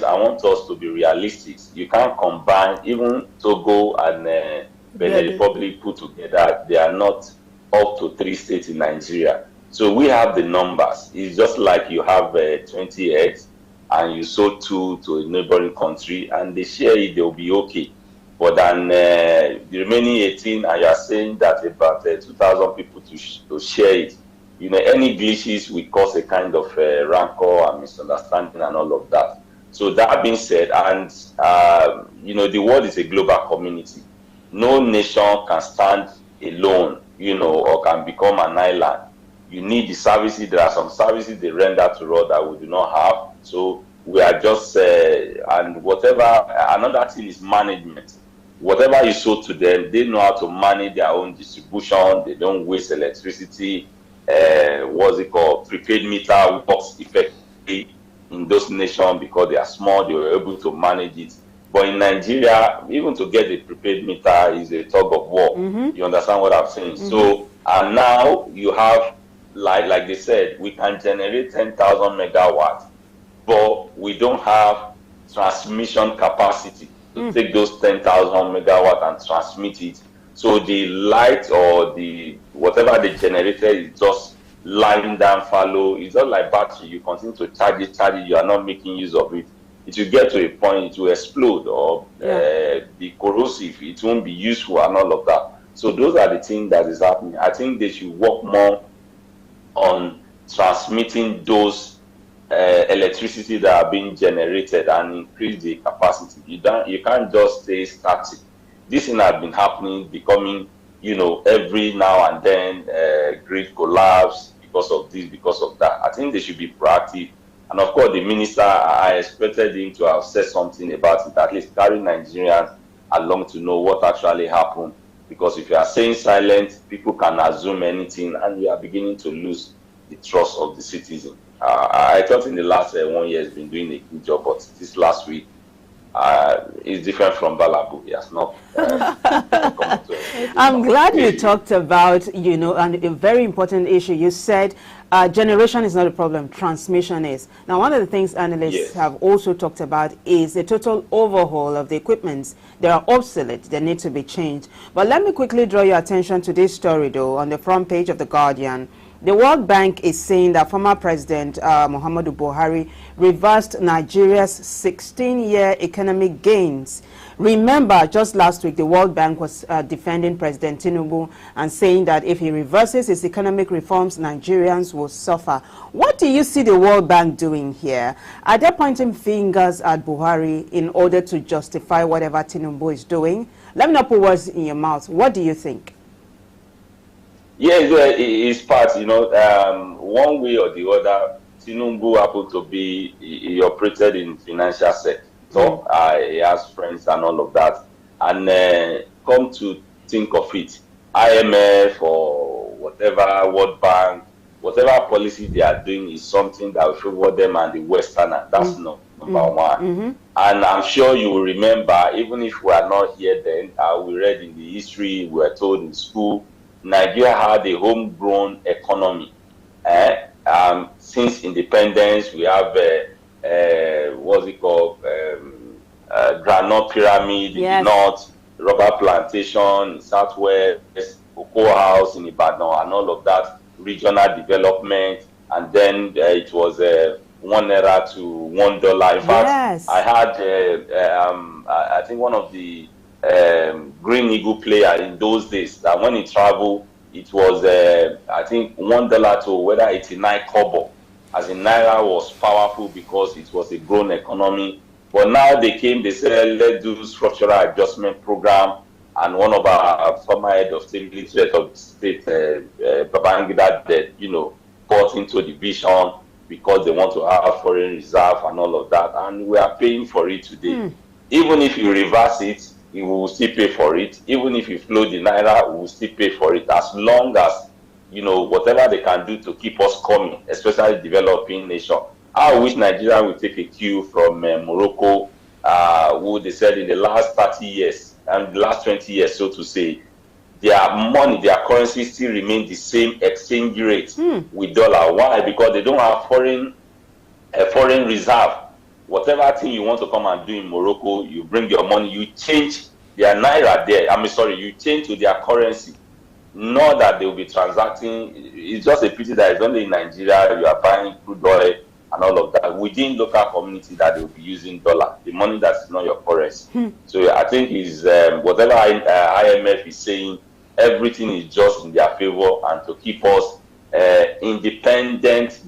I want us to be realistic. You can't combine even Togo and Benin Republic put together. They are not up to 3 states in Nigeria. So we have the numbers. It's just like you have 20 eggs and you sold 2 to a neighboring country and they share it, they'll be okay. But then the remaining 18, and you are saying that about 2,000 people to share it. Any glitches will cause a kind of rancor and misunderstanding and all of that. So that being said, and the world is a global community. No nation can stand alone, or can become an island. You need the services. There are some services they render to us that we do not have. So we are just, and whatever, another thing is management. Whatever you sold to them, they know how to manage their own distribution. They don't waste electricity. What's it called? Prepaid meter works effectively in those nations because they are small. They were able to manage it. But in Nigeria, even to get a prepaid meter is a tug of war. You understand what I'm saying? So, and now you have, like they said, we can generate 10,000 megawatts, but we don't have transmission capacity to take those 10,000 megawatts and transmit it. So the light or the whatever they generated is just lying down fallow. It's not like battery. You continue to charge it, you are not making use of it. It will get to a point, it will explode or be corrosive. It won't be useful and all of that. So those are the things that is happening. I think they should work more on transmitting those electricity that are being generated and increase the capacity. You can't just stay static. This thing has been happening, becoming, every now and then grid collapse because of this, because of that. I think they should be proactive. And of course, the minister, I expected him to have said something about it, at least carry Nigerians along to know what actually happened. Because if you are saying silent, people can assume anything, and we are beginning to lose the trust of the citizen. I thought in the last 1 year, he's been doing a good job, but this last week, is different from Balabu. He has not I'm glad you talked about, and a very important issue. You said generation is not a problem, transmission is. Now, one of the things analysts have also talked about is the total overhaul of the equipments. They are obsolete. They need to be changed. But let me quickly draw your attention to this story, though, on the front page of The Guardian. The World Bank is saying that former President Muhammadu Buhari reversed Nigeria's 16-year economic gains. Remember, just last week, the World Bank was defending President Tinubu and saying that if he reverses his economic reforms, Nigerians will suffer. What do you see the World Bank doing here? Are they pointing fingers at Buhari in order to justify whatever Tinubu is doing? Let me not put words in your mouth. What do you think? Yes, it's part, one way or the other. Tinubu happened to be, he operated in financial sector. He has friends and all of that. And come to think of it, IMF or whatever, World Bank, whatever policy they are doing is something that will favor them and the Westerner. That's not. number one. And I'm sure you will remember, even if we are not here then, we read in the history, we were told in school, Nigeria had a homegrown economy. Since independence, we have, what's it called, Granite Pyramid in the north, rubber plantation in southwest, cocoa house in Ibadan, and all of that, regional development. And then it was ₦1 to $1. In fact, I had, I think one of the Green Eagle player in those days, that when he traveled, it was, I think, $1 to whether 89 kobo. As in Naira was powerful because it was a grown economy. But now they said, let's do structural adjustment program. And one of our former head of state, military head of state, Babangida, that, got into the vision because they want to have foreign reserve and all of that. And we are paying for it today. Even if you reverse it, we will still pay for it. Even if you flow the Naira, we will still pay for it. As long as, whatever they can do to keep us coming, especially developing nation. I wish Nigeria would take a cue from Morocco, who they said in the last 30 years, and the last 20 years, so to say, their money, their currency still remain the same exchange rate with dollar. Why? Because they don't have foreign reserve. Whatever thing you want to come and do in Morocco, you bring your money, you change their Naira there. You change to their currency. Not that they will be transacting. It's just a pity that it's only in Nigeria you are buying crude oil and all of that within local community that they will be using dollar, the money that's not your currency. So I think is whatever IMF is saying, everything is just in their favor and to keep us dependent.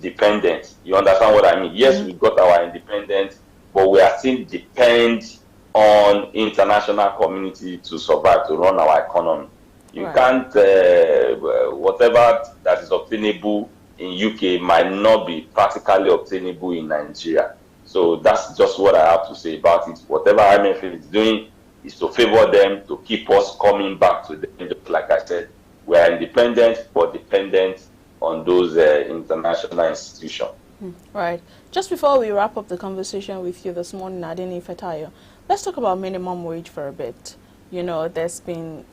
You understand what I mean? Yes, we got our independence, but we are still depend on international community to survive, to run our economy. You can't, whatever that is obtainable in UK might not be practically obtainable in Nigeria. So that's just what I have to say about it. Whatever IMF is doing is to favor them, to keep us coming back to them. Just like I said, we are independent but dependent on those international institutions. Right. Just before we wrap up the conversation with you this morning, Adeni Fetayo, let's talk about minimum wage for a bit. There's been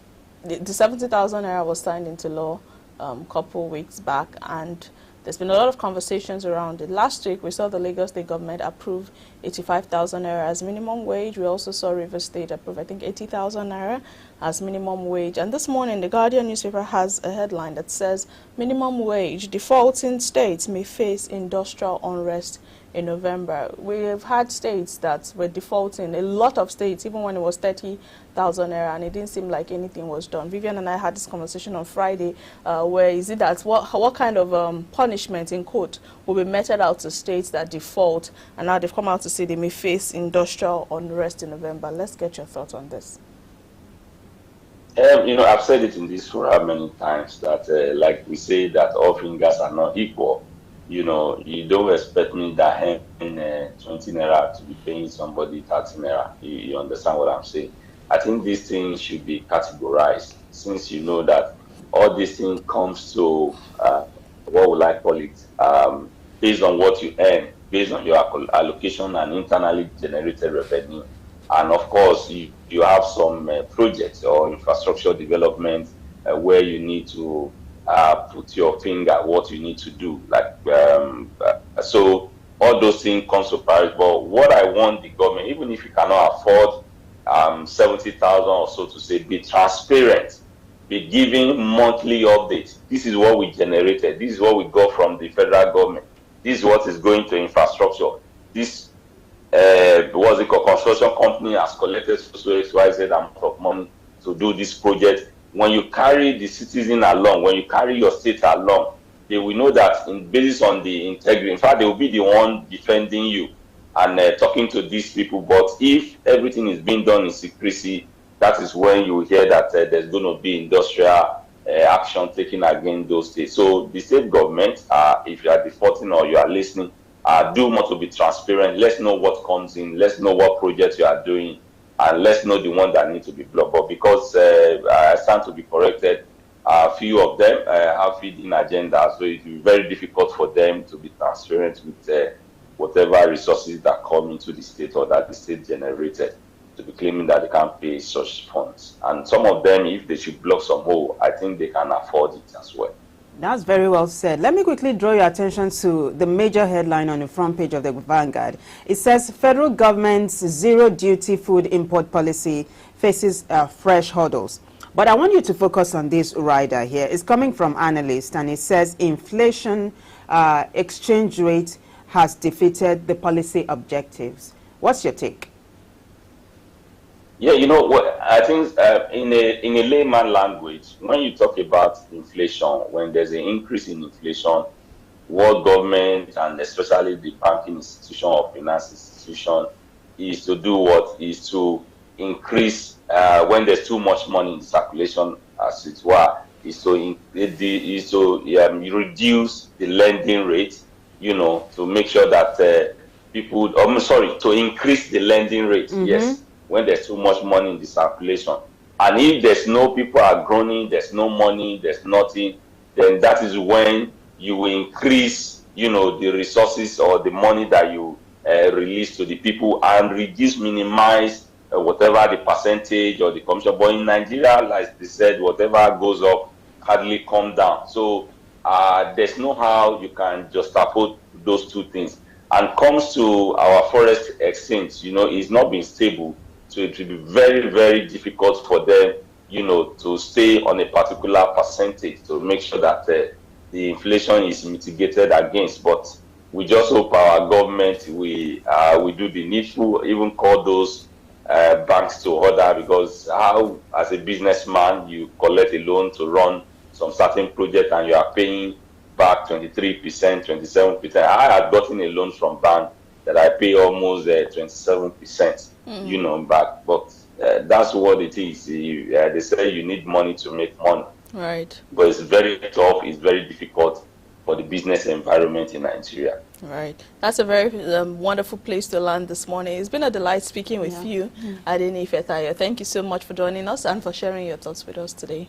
the 70,000 naira was signed into law a couple weeks back, and there's been a lot of conversations around it. Last week, we saw the Lagos State government approve 85,000 naira as minimum wage. We also saw Rivers State approve, I think, 80,000 naira as minimum wage. And this morning, the Guardian newspaper has a headline that says, minimum wage, defaulting states may face industrial unrest in November. We've had states that were defaulting, a lot of states, even when it was 30,000 naira, and it didn't seem like anything was done. Vivian and I had this conversation on Friday, where is it that what kind of punishment, in quote, will be meted out to states that default, and now they've come out to say they may face industrial unrest in November. Let's get your thoughts on this. I've said it in this forum many times that, like we say, that all fingers are not equal. You don't expect me that in 20 naira to be paying somebody 30 naira. You understand what I'm saying? I think these things should be categorized, since you know that all these things comes to, what would I call it, based on what you earn, based on your allocation and internally generated revenue. And of course, you have some projects or infrastructure development where you need to put your finger what you need to do. So all those things come to priority. But what I want the government, even if you cannot afford 70,000 or so, to say, be transparent, be giving monthly updates. This is what we generated. This is what we got from the federal government. This is what is going to infrastructure. This what's it called, construction company has collected so XYZ amount of money to do this project. When you carry the citizen along, when you carry your state along, they will know that based on the integrity, in fact, they will be the one defending you and talking to these people. But if everything is being done in secrecy, that is when you will hear that there's going to be industrial action taken against those states. So the state government, if you are defaulting or you are listening, do want to be transparent. Let's know what comes in. Let's know what projects you are doing. And let's know the one that need to be blocked. But because I stand to be corrected, a few of them have feeding agendas, so it will be very difficult for them to be transparent with whatever resources that come into the state or that the state generated, to be claiming that they can't pay such funds. And some of them, if they should block some hole, I think they can afford it as well. That's very well said. Let me quickly draw your attention to the major headline on the front page of the Vanguard. It says federal government's zero-duty food import policy faces fresh hurdles. But I want you to focus on this rider here. It's coming from analysts, and it says inflation exchange rate has defeated the policy objectives. What's your take? Yeah, you know what I think in a layman language, when you talk about inflation, when there's an increase in inflation, what government and especially the banking institution or finance institution is to do what is to increase when there's too much money in circulation, as it were, is to reduce the lending rate, you know, to make sure that people, I'm sorry, to increase the lending rate. Yes. When there's too much money in the circulation. And if there's no people are groaning, there's no money, there's nothing, then that is when you will increase, you know, the resources or the money that you release to the people and minimize whatever the percentage or the commission. But in Nigeria, like they said, whatever goes up hardly come down. So there's no how you can juxtapose those two things. And comes to our forest exchange, you know, it's not been stable. So it will be very, very difficult for them, you know, to stay on a particular percentage to make sure that the inflation is mitigated against. But we just hope our government we do the needful, even call those banks to order, because how, as a businessman, you collect a loan to run some certain project and you are paying back 23%, 27%. I had gotten a loan from bank that I pay almost 27%, you know, back. But that's what it is. They say you need money to make money. Right. But it's very tough. It's very difficult for the business environment in Nigeria. Right. That's a very wonderful place to land this morning. It's been a delight speaking with you, Adeniyi Fetayo. Thank you so much for joining us and for sharing your thoughts with us today.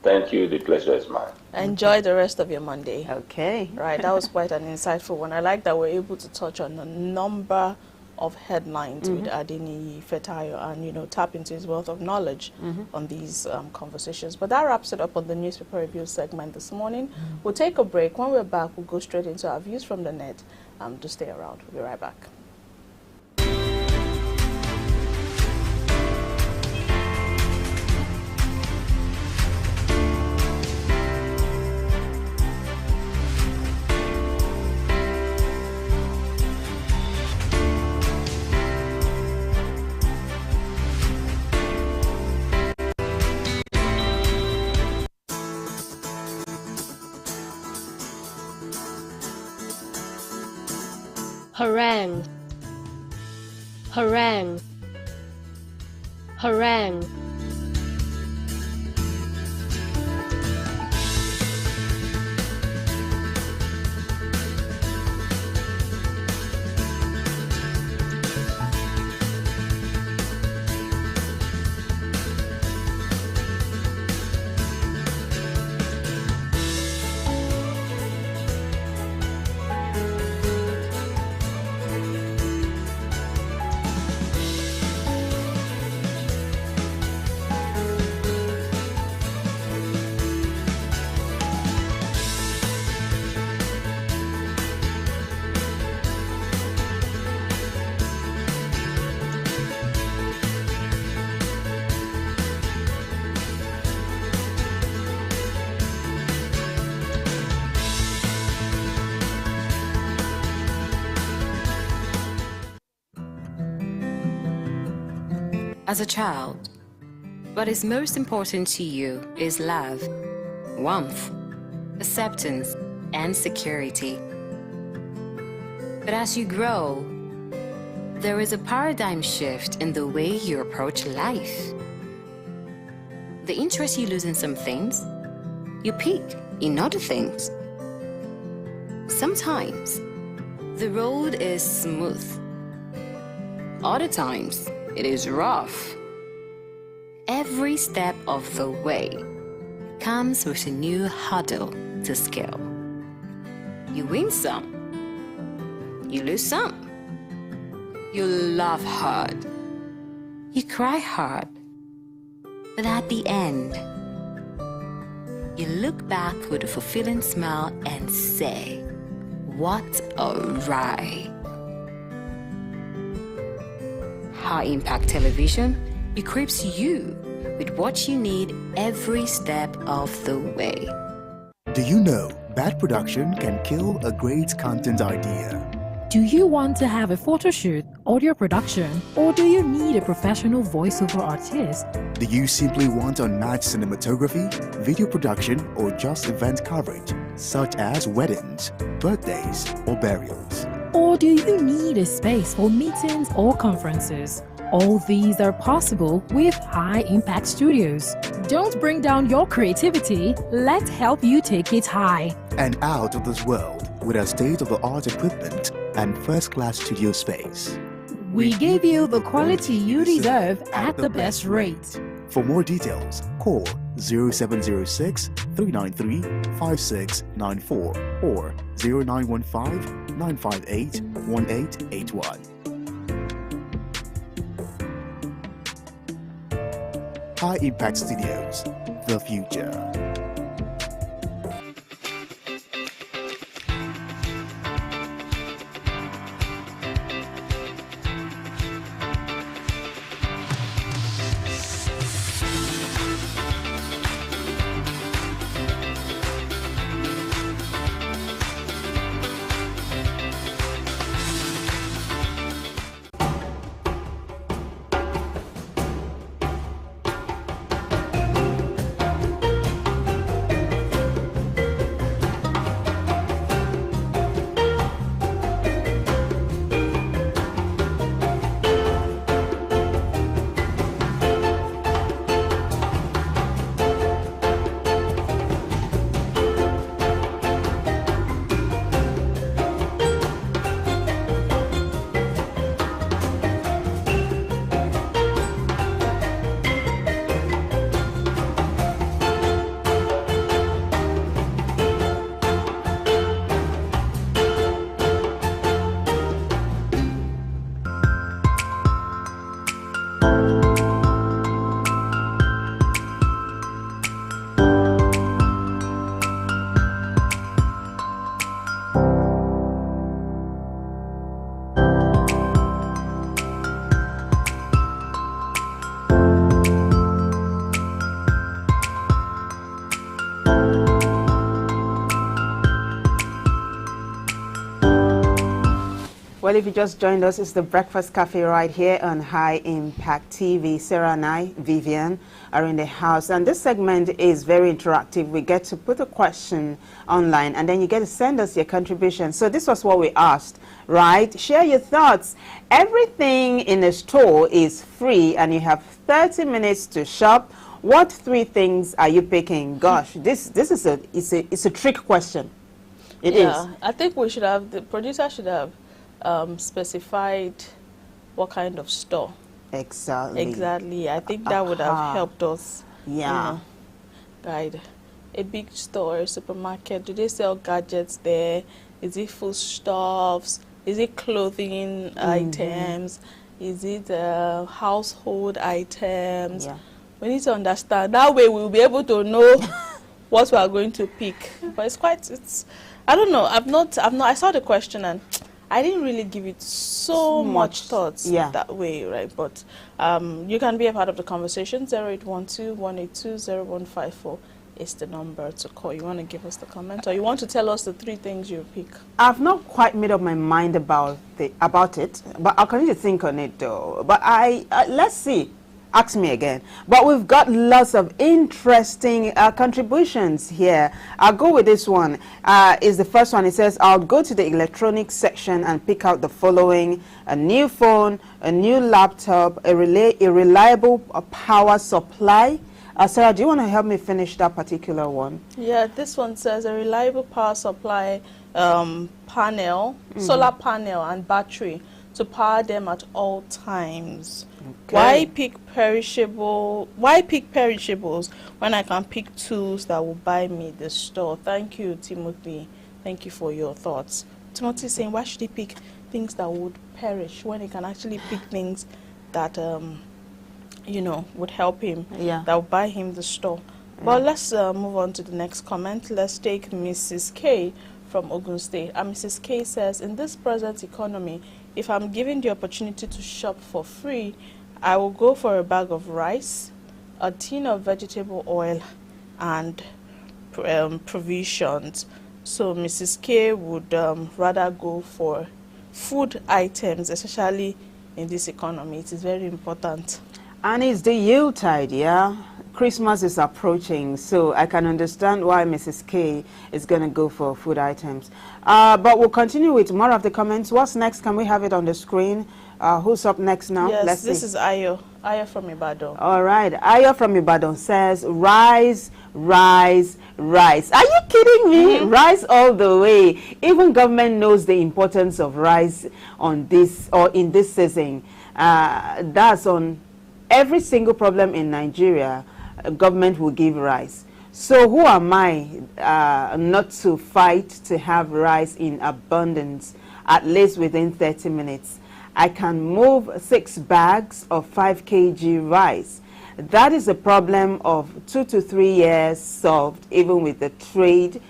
Thank you. The pleasure is mine. Enjoy the rest of your Monday. Okay. Right. That was quite an insightful one. I like that we're able to touch on a number of headlines with Adeniyi Fetayo and, you know, tap into his wealth of knowledge on these conversations. But that wraps it up on the newspaper review segment this morning. We'll take a break. When we're back, we'll go straight into our views from the net. Just stay around. We'll be right back. Harangue, harangue, harangue. As a child, what is most important to you is love, warmth, acceptance, and security. But as you grow, there is a paradigm shift in the way you approach life. The interest you lose in some things, you peak in other things. Sometimes, the road is smooth. Other times, it is rough. Every step of the way comes with a new hurdle to scale. You win some, You lose some. You laugh hard. You cry hard. But at the end, you look back with a fulfilling smile and say, what a ride. High Impact Television equips you with what you need every step of the way. Do you know bad production can kill a great content idea? Do you want to have a photo shoot, audio production, or do you need a professional voiceover artist? Do you simply want unmatched cinematography, video production, or just event coverage, such as weddings, birthdays, or burials? Or do you need a space for meetings or conferences? All these are possible with High Impact Studios. Don't bring down your creativity, let's help you take it high. And out of this world with our state-of-the-art equipment and first-class studio space. We give you the quality you deserve at the best rate. For more details, call 0706 393 5694 or 0915 958 1881. High Impact Studios, the future. Well, if you just joined us, it's the Breakfast Cafe right here on High Impact TV. Sarah and I, Vivian, are in the house. And this segment is very interactive. We get to put a question online, and then you get to send us your contribution. So this was what we asked, right? Share your thoughts. Everything in the store is free, and you have 30 minutes to shop. What 3 things are you picking? Gosh, this is a trick question. It is. I think we should have, the producer should have specified what kind of store. Exactly. I think that would have helped us. Yeah. Guide. A big store, a supermarket, do they sell gadgets there? Is it foodstuffs? Is it clothing items? Is it household items? Yeah. We need to understand. That way we'll be able to know what we are going to pick. But I don't know. I saw the question and I didn't really give it so much thoughts that way, right? But you can be a part of the conversation. 0812-182-0154 is the number to call. You want to give us the comment, or you want to tell us the 3 things you pick? I've not quite made up my mind about it, but I'll continue to think on it though. But let's see. Ask me again. But we've got lots of interesting contributions here. I'll go with this one. Is the first one. It says, I'll go to the electronics section and pick out the following: a new phone, a new laptop, a reliable power supply. Sarah, do you want to help me finish that particular one? Yeah, this one says a reliable power supply panel, solar panel and battery to power them at all times. Okay. Why pick perishables when I can pick tools that will buy me the store? Thank you, Timothy. Thank you for your thoughts. Timothy is saying, why should he pick things that would perish when he can actually pick things that you know, would help him, Yeah. that would buy him the store. But let's move on to the next comment. Let's take Mrs. K from Ogun State. And Mrs. K says, in this present economy, if I'm given the opportunity to shop for free, I will go for a bag of rice, a tin of vegetable oil, and provisions. So Mrs. K would rather go for food items, especially in this economy. It is very important. And it's the Yuletide, yeah? Christmas is approaching, so I can understand why Mrs. K is going to go for food items. But we'll continue with more of the comments. What's next? Can we have it on the screen? Who's up next now? Yes, Let's this see. is Ayo. Ayo from Ibadan. All right. Ayo from Ibadan says, rise, rise, rise. Are you kidding me? Rise all the way. Even government knows the importance of rice on this or in this season. That's on every single problem in Nigeria. Government will give rice. So who am I not to fight to have rice in abundance, at least within 30 minutes? I can move 6 bags of 5 kg rice. That is a problem of 2 to 3 years solved, even with the trade,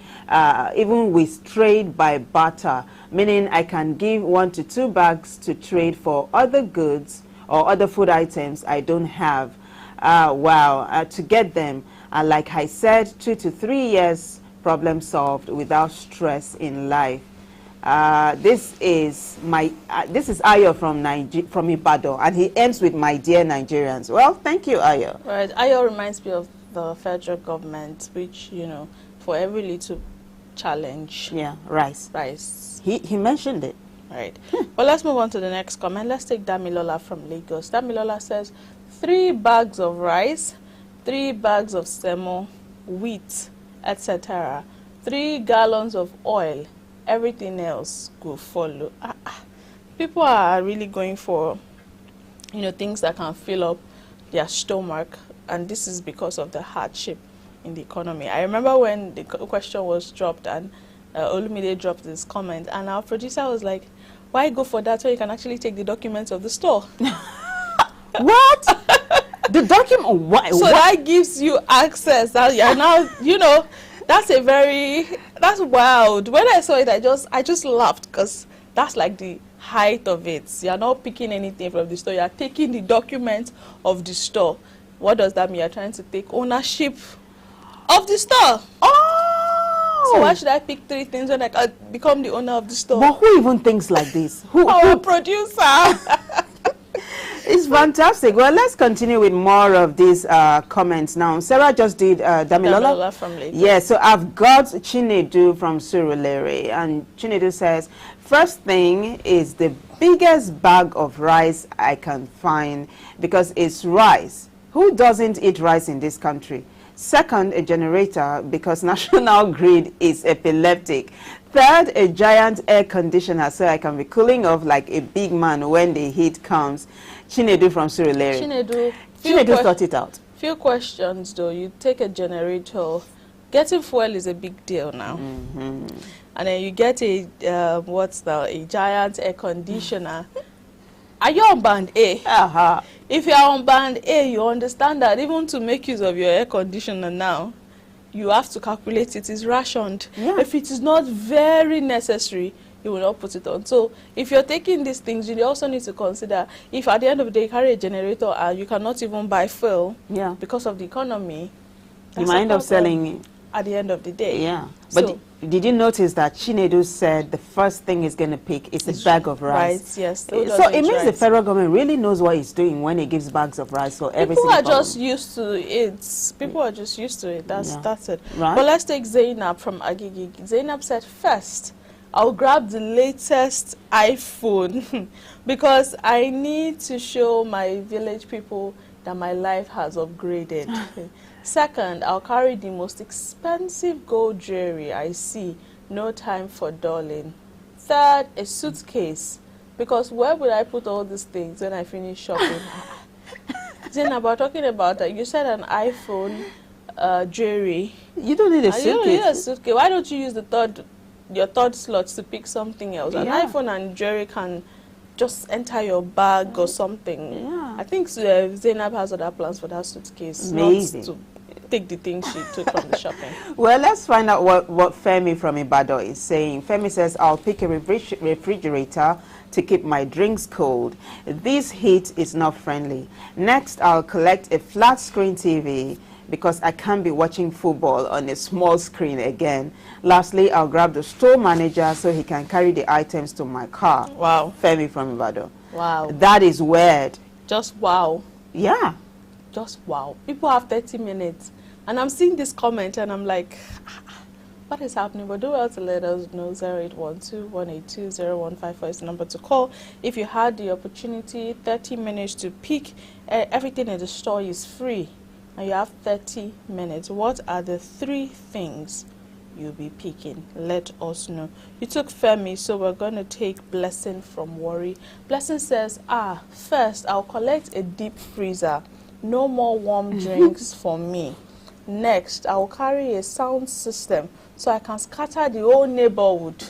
even with trade by barter, meaning I can give 1 to 2 bags to trade for other goods or other food items I don't have. To get them, like I said, 2 to 3 years problem solved without stress in life. This is Ayo from Ibadan, and he ends with my dear Nigerians. Well, thank you, Ayo. Right, Ayo reminds me of the federal government, which, you know, for every little challenge, Yeah, rice. rice. He mentioned it. Right. But let's move on to the next comment. Let's take Damilola from Lagos. Damilola says, 3 bags of rice, 3 bags of semo, wheat, etc., 3 gallons of oil, everything else will follow. People are really going for, you know, things that can fill up their stomach, and this is because of the hardship in the economy. I remember when the question was dropped and Olumide dropped this comment, and our producer was like, why go for that so you can actually take the documents of the store? What? The document? Why? So that gives you access. That you're now, you know, that's wild. When I saw it, I just laughed, because that's like the height of it. You're not picking anything from the store. You're taking the documents of the store. What does that mean? You're trying to take ownership of the store. Oh! So why should I pick 3 things when I can become the owner of the store? But who even thinks like this? Our producer. It's fantastic. Well, let's continue with more of these comments now. Sarah just did Damilola. Damilola from Lagos. Yeah, so I've got Chinedu from Surulere, and Chinedu says, first thing is the biggest bag of rice I can find, because it's rice. Who doesn't eat rice in this country? Second, a generator, because National Grid is epileptic. Third, a giant air conditioner, so I can be cooling off like a big man when the heat comes. Chinedu from Surulere. Chinedu thought it out. Few questions though. You take a generator. Getting fuel is a big deal now. And then you get a a giant air conditioner. Are you on band A? If you are on band A, you understand that even to make use of your air conditioner now, you have to calculate it is rationed. Yeah. If it is not very necessary, you will not put it on. So if you're taking these things, you also need to consider if at the end of the day you carry a generator and you cannot even buy fuel because of the economy, you might end up selling it at the end of the day. Yeah. But So, did you notice that Chinedu said the first thing he's going to pick is a bag of rice? yes. So it means the federal government really knows what it's doing when it gives bags of rice for every People single are problem. just used to it. People are just used to it. That's it. Right. But let's take Zainab from Agigi. Zainab said, first, I'll grab the latest iPhone because I need to show my village people that my life has upgraded. Second, I'll carry the most expensive gold jewelry I see. No time for darling. Third, a suitcase, because where would I put all these things when I finish shopping? Zainab, we're talking about that. You said an iPhone, jewelry. You don't need a You don't need a suitcase. suitcase. Why don't you use the third your third slot to pick something else. An Yeah. iPhone and jewelry can just enter your bag or something. Yeah. I think Zainab has other plans for that suitcase, Amazing. not to take the things she took from the shopping. Well, let's find out what Femi from Ibadan is saying. Femi says, I'll pick a refrigerator to keep my drinks cold. This heat is not friendly. Next, I'll collect a flat screen TV because I can't be watching football on a small screen again. Lastly, I'll grab the store manager so he can carry the items to my car. Wow. Femi from Ibadan. Wow. That is weird. Just wow. Yeah. Just wow. People have 30 minutes. And I'm seeing this comment and I'm like, what is happening? But do well to let us know. 0812-182-0154 is the number to call. If you had the opportunity, 30 minutes to pick. Everything in the store is free. And you have 30 minutes. What are the 3 things you'll be picking? Let us know. You took Femi, so we're going to take Blessing from Worry. Blessing says, first, I'll collect a deep freezer. No more warm drinks for me. Next, I'll carry a sound system so I can scatter the whole neighborhood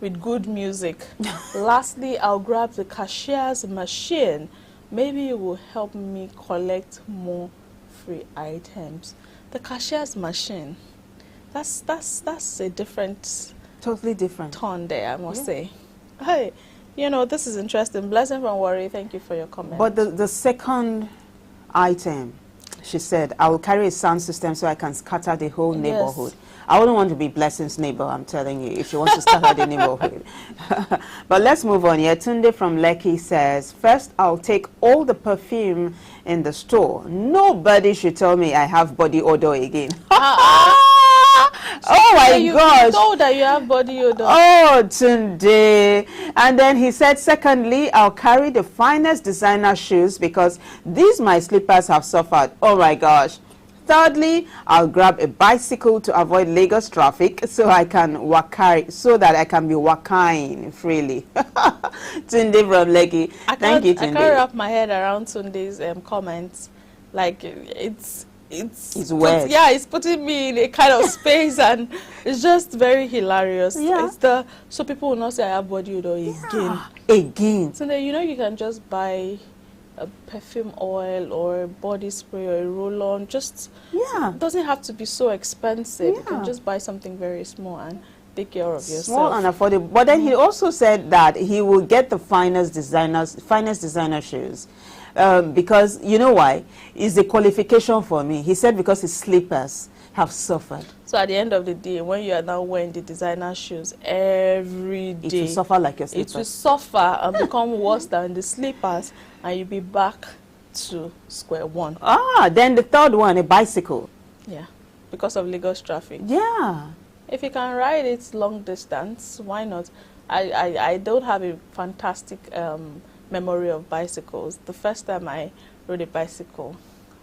with good music. Lastly, I'll grab the cashier's machine. Maybe it will help me collect more free items. The cashier's machine, that's a different, Totally different. tone there, I must say. Hey, you know, this is interesting. Blessing from Worry, thank you for your comment. But the second item, she said, I will carry a sound system so I can scatter the whole neighborhood. I wouldn't want to be Blessing's neighbor, I'm telling you, if she wants to scatter the neighborhood. But let's move on here. Tunde from Lekki says, first, I'll take all the perfume in the store. Nobody should tell me I have body odor again. Oh my gosh. You told that you have body odor. Oh, Tunde. And then he said, secondly, I'll carry the finest designer shoes because these my slippers have suffered. Oh my gosh. Thirdly, I'll grab a bicycle to avoid Lagos traffic so I can so that I can be walking freely. Tunde from Lekki. Thank you, Tunde. I can't wrap my head around Tunde's comments. Like, it's weird. Yeah, it's putting me in a kind of space, and it's just very hilarious. Yeah. So people will not say I have body odor Again. So then, you know, you can just buy a perfume oil or body spray or a roll-on. Just it doesn't have to be so expensive. You can just buy something very small and take care of yourself. Small and affordable. But then he also said that he will get the finest designer shoes. Because you know why? It's a qualification for me. He said because his slippers have suffered. So at the end of the day, when you are now wearing the designer shoes every day, it will suffer like your slippers. It will suffer and become worse than the slippers, and you'll be back to square one. Then the third one, a bicycle. Yeah, because of Lagos traffic. Yeah. If you can ride it long distance, why not? I don't have a fantastic memory of bicycles. The first time I rode a bicycle,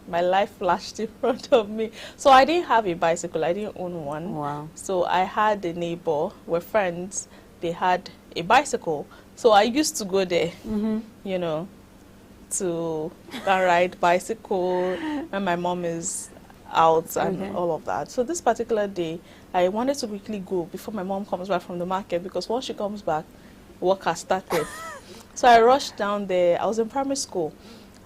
my life flashed in front of me. So I didn't have a bicycle. I didn't own one. Wow. So I had a neighbor, we're friends. They had a bicycle. So I used to go there, you know, to go ride bicycle when my mom is out and all of that. So this particular day, I wanted to quickly go before my mom comes back from the market, because once she comes back, work has started. So I rushed down there. I was in primary school.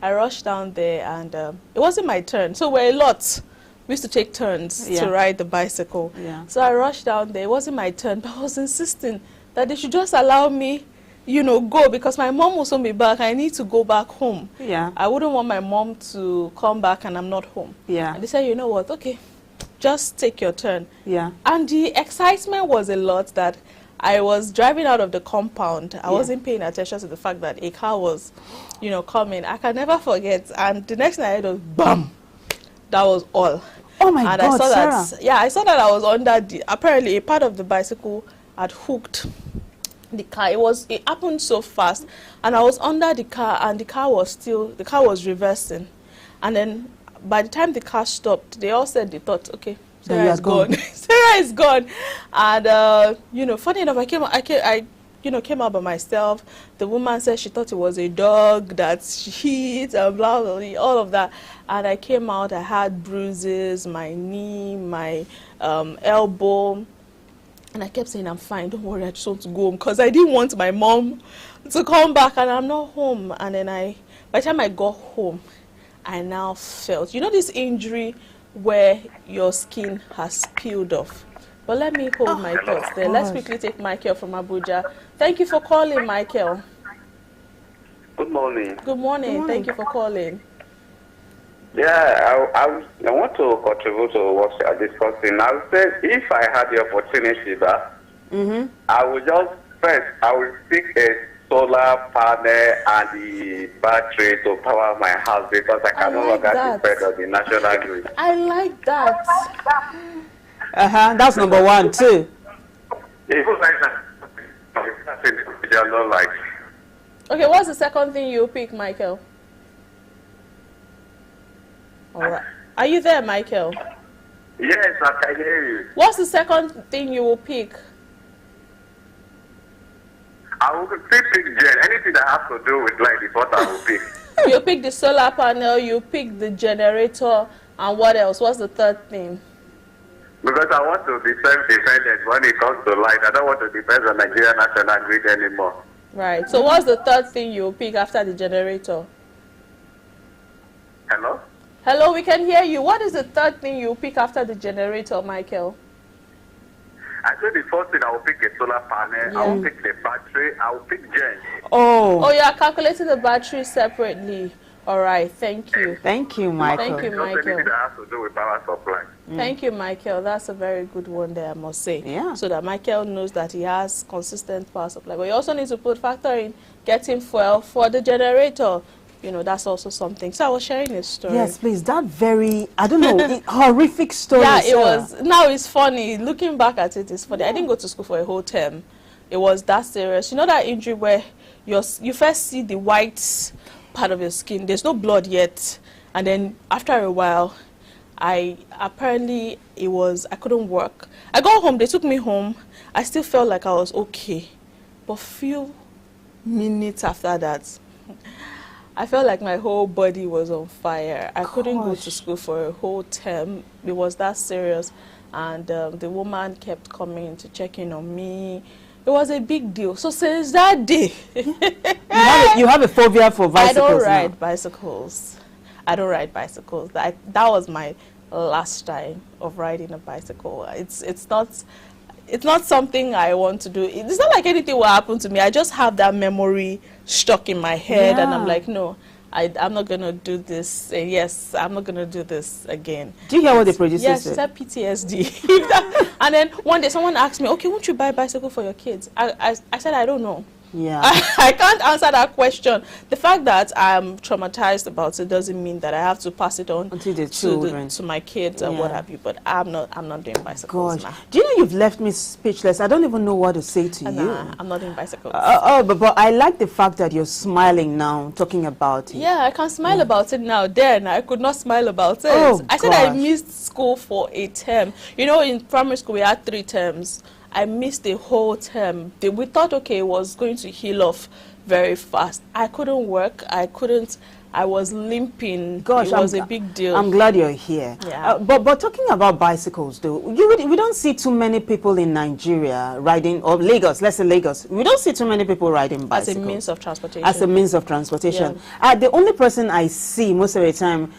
I rushed down there, and it wasn't my turn. So we're a lot. We used to take turns to ride the bicycle. Yeah. So I rushed down there. It wasn't my turn, but I was insisting that they should just allow me, you know, go, because my mom will soon be back. I need to go back home. Yeah. I wouldn't want my mom to come back and I'm not home. Yeah. And they said, you know what, okay, just take your turn. Yeah. And the excitement was a lot that I was driving out of the compound. I wasn't paying attention to the fact that a car was, you know, coming. I can never forget. And the next thing I heard was BAM! That was all. Oh my and God, I saw Sarah. that. Yeah, I saw that I was under apparently a part of the bicycle had hooked the car. It happened so fast, and I was under the car, and the car was reversing. And then by the time the car stopped, they all said they thought, okay, Sarah is gone. Sarah is gone. And you know, funny enough, I came out by myself. The woman said she thought it was a dog that she hit and blah, blah, blah, all of that. And I came out, I had bruises, my knee, my elbow. And I kept saying, I'm fine, don't worry, I just want to go home. Because I didn't want my mom to come back, and I'm not home. And then by the time I got home, I now felt, you know this injury where your skin has peeled off? But let me hold my thoughts there. Let's quickly take Michael from Abuja. Thank you for calling, Michael. Good morning. Good morning. Thank you for calling. Yeah, I want to contribute to what you are discussing. I would say if I had the opportunity, I would I would pick a solar panel and the battery to power my house because I can no longer depend on the national grid. I like that. That's number one, too. Even like that, I don't like. Okay, what's the second thing you pick, Michael? All right. Are you there, Michael? Yes, I can hear you. What's the second thing you will pick? I will pick gen. Anything that has to do with light is what I will pick. You pick the solar panel, you pick the generator, and what else? What's the third thing? Because I want to be self-dependent when it comes to light. I don't want to depend on Nigerian national grid anymore. Right. So what's the third thing you will pick after the generator? Hello? Hello, we can hear you. What is the third thing you will pick after the generator, Michael? I said the first thing I will pick a solar panel, I will pick the battery, I will pick gen. Oh, you are calculating the battery separately. All right, thank you. Thank you, Michael. Thank you, Michael. Anything that has to do with power supply. Thank you, Michael. That's a very good one there, I must say. Yeah. So that Michael knows that he has consistent power supply. But you also need to factor in getting fuel for the generator. You know, that's also something. So I was sharing a story. Yes, please. That very, I don't know, horrific story. Yeah, it was. Now it's funny. Looking back at it, it's funny. I didn't go to school for a whole term. It was that serious. You know that injury where you first see the white part of your skin. There's no blood yet. And then after a while, I couldn't work. I got home. They took me home. I still felt like I was okay. But few minutes after that, I felt like my whole body was on fire. I couldn't go to school for a whole term. It was that serious. And the woman kept coming to check in on me. It was a big deal. So since that day... you have a phobia for bicycles. I don't ride bicycles. I don't ride bicycles. That was my last time of riding a bicycle. It's not something I want to do. It's not like anything will happen to me. I just have that memory stuck in my head, and I'm like, no, I'm not going to do this. Yes, I'm not going to do this again. Do you hear what the producer said? said? Yes, she said PTSD. And then one day someone asked me, okay, won't you buy a bicycle for your kids? I said, I don't know. Yeah. I can't answer that question. The fact that I'm traumatized about it doesn't mean that I have to pass it on to my kids and what have you. But I'm not doing bicycles. Gosh. Do you know you've left me speechless? I don't even know what to say to you. I'm not doing bicycles. But I like the fact that you're smiling now, talking about it. Yeah, I can smile about it now. Then I could not smile about it. I said I missed school for a term. You know, in primary school we had 3 terms. I missed the whole term. We thought, okay, it was going to heal off very fast. I couldn't work. I was limping. Gosh, it was a big deal. I'm glad you're here. Yeah. But talking about bicycles, though, we don't see too many people in Nigeria riding, or Lagos, let's say Lagos. We don't see too many people riding bicycles. As a means of transportation. As a means of transportation. Yeah. The only person I see most of the time...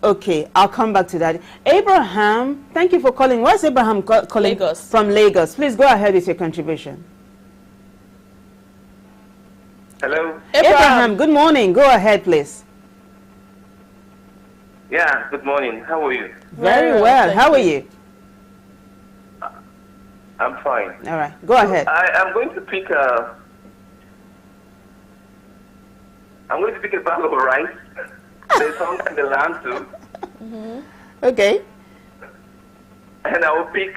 Okay, I'll come back to that. Abraham, thank you for calling. Where's Abraham calling? Lagos. From Lagos. Please go ahead with your contribution. Hello? Abraham, good morning. Go ahead, please. Yeah, good morning. How are you? Very well. How are you? I'm fine. All right, go ahead. I'm going to pick a bag of rice. There's something in the land too. Okay. And I'll pick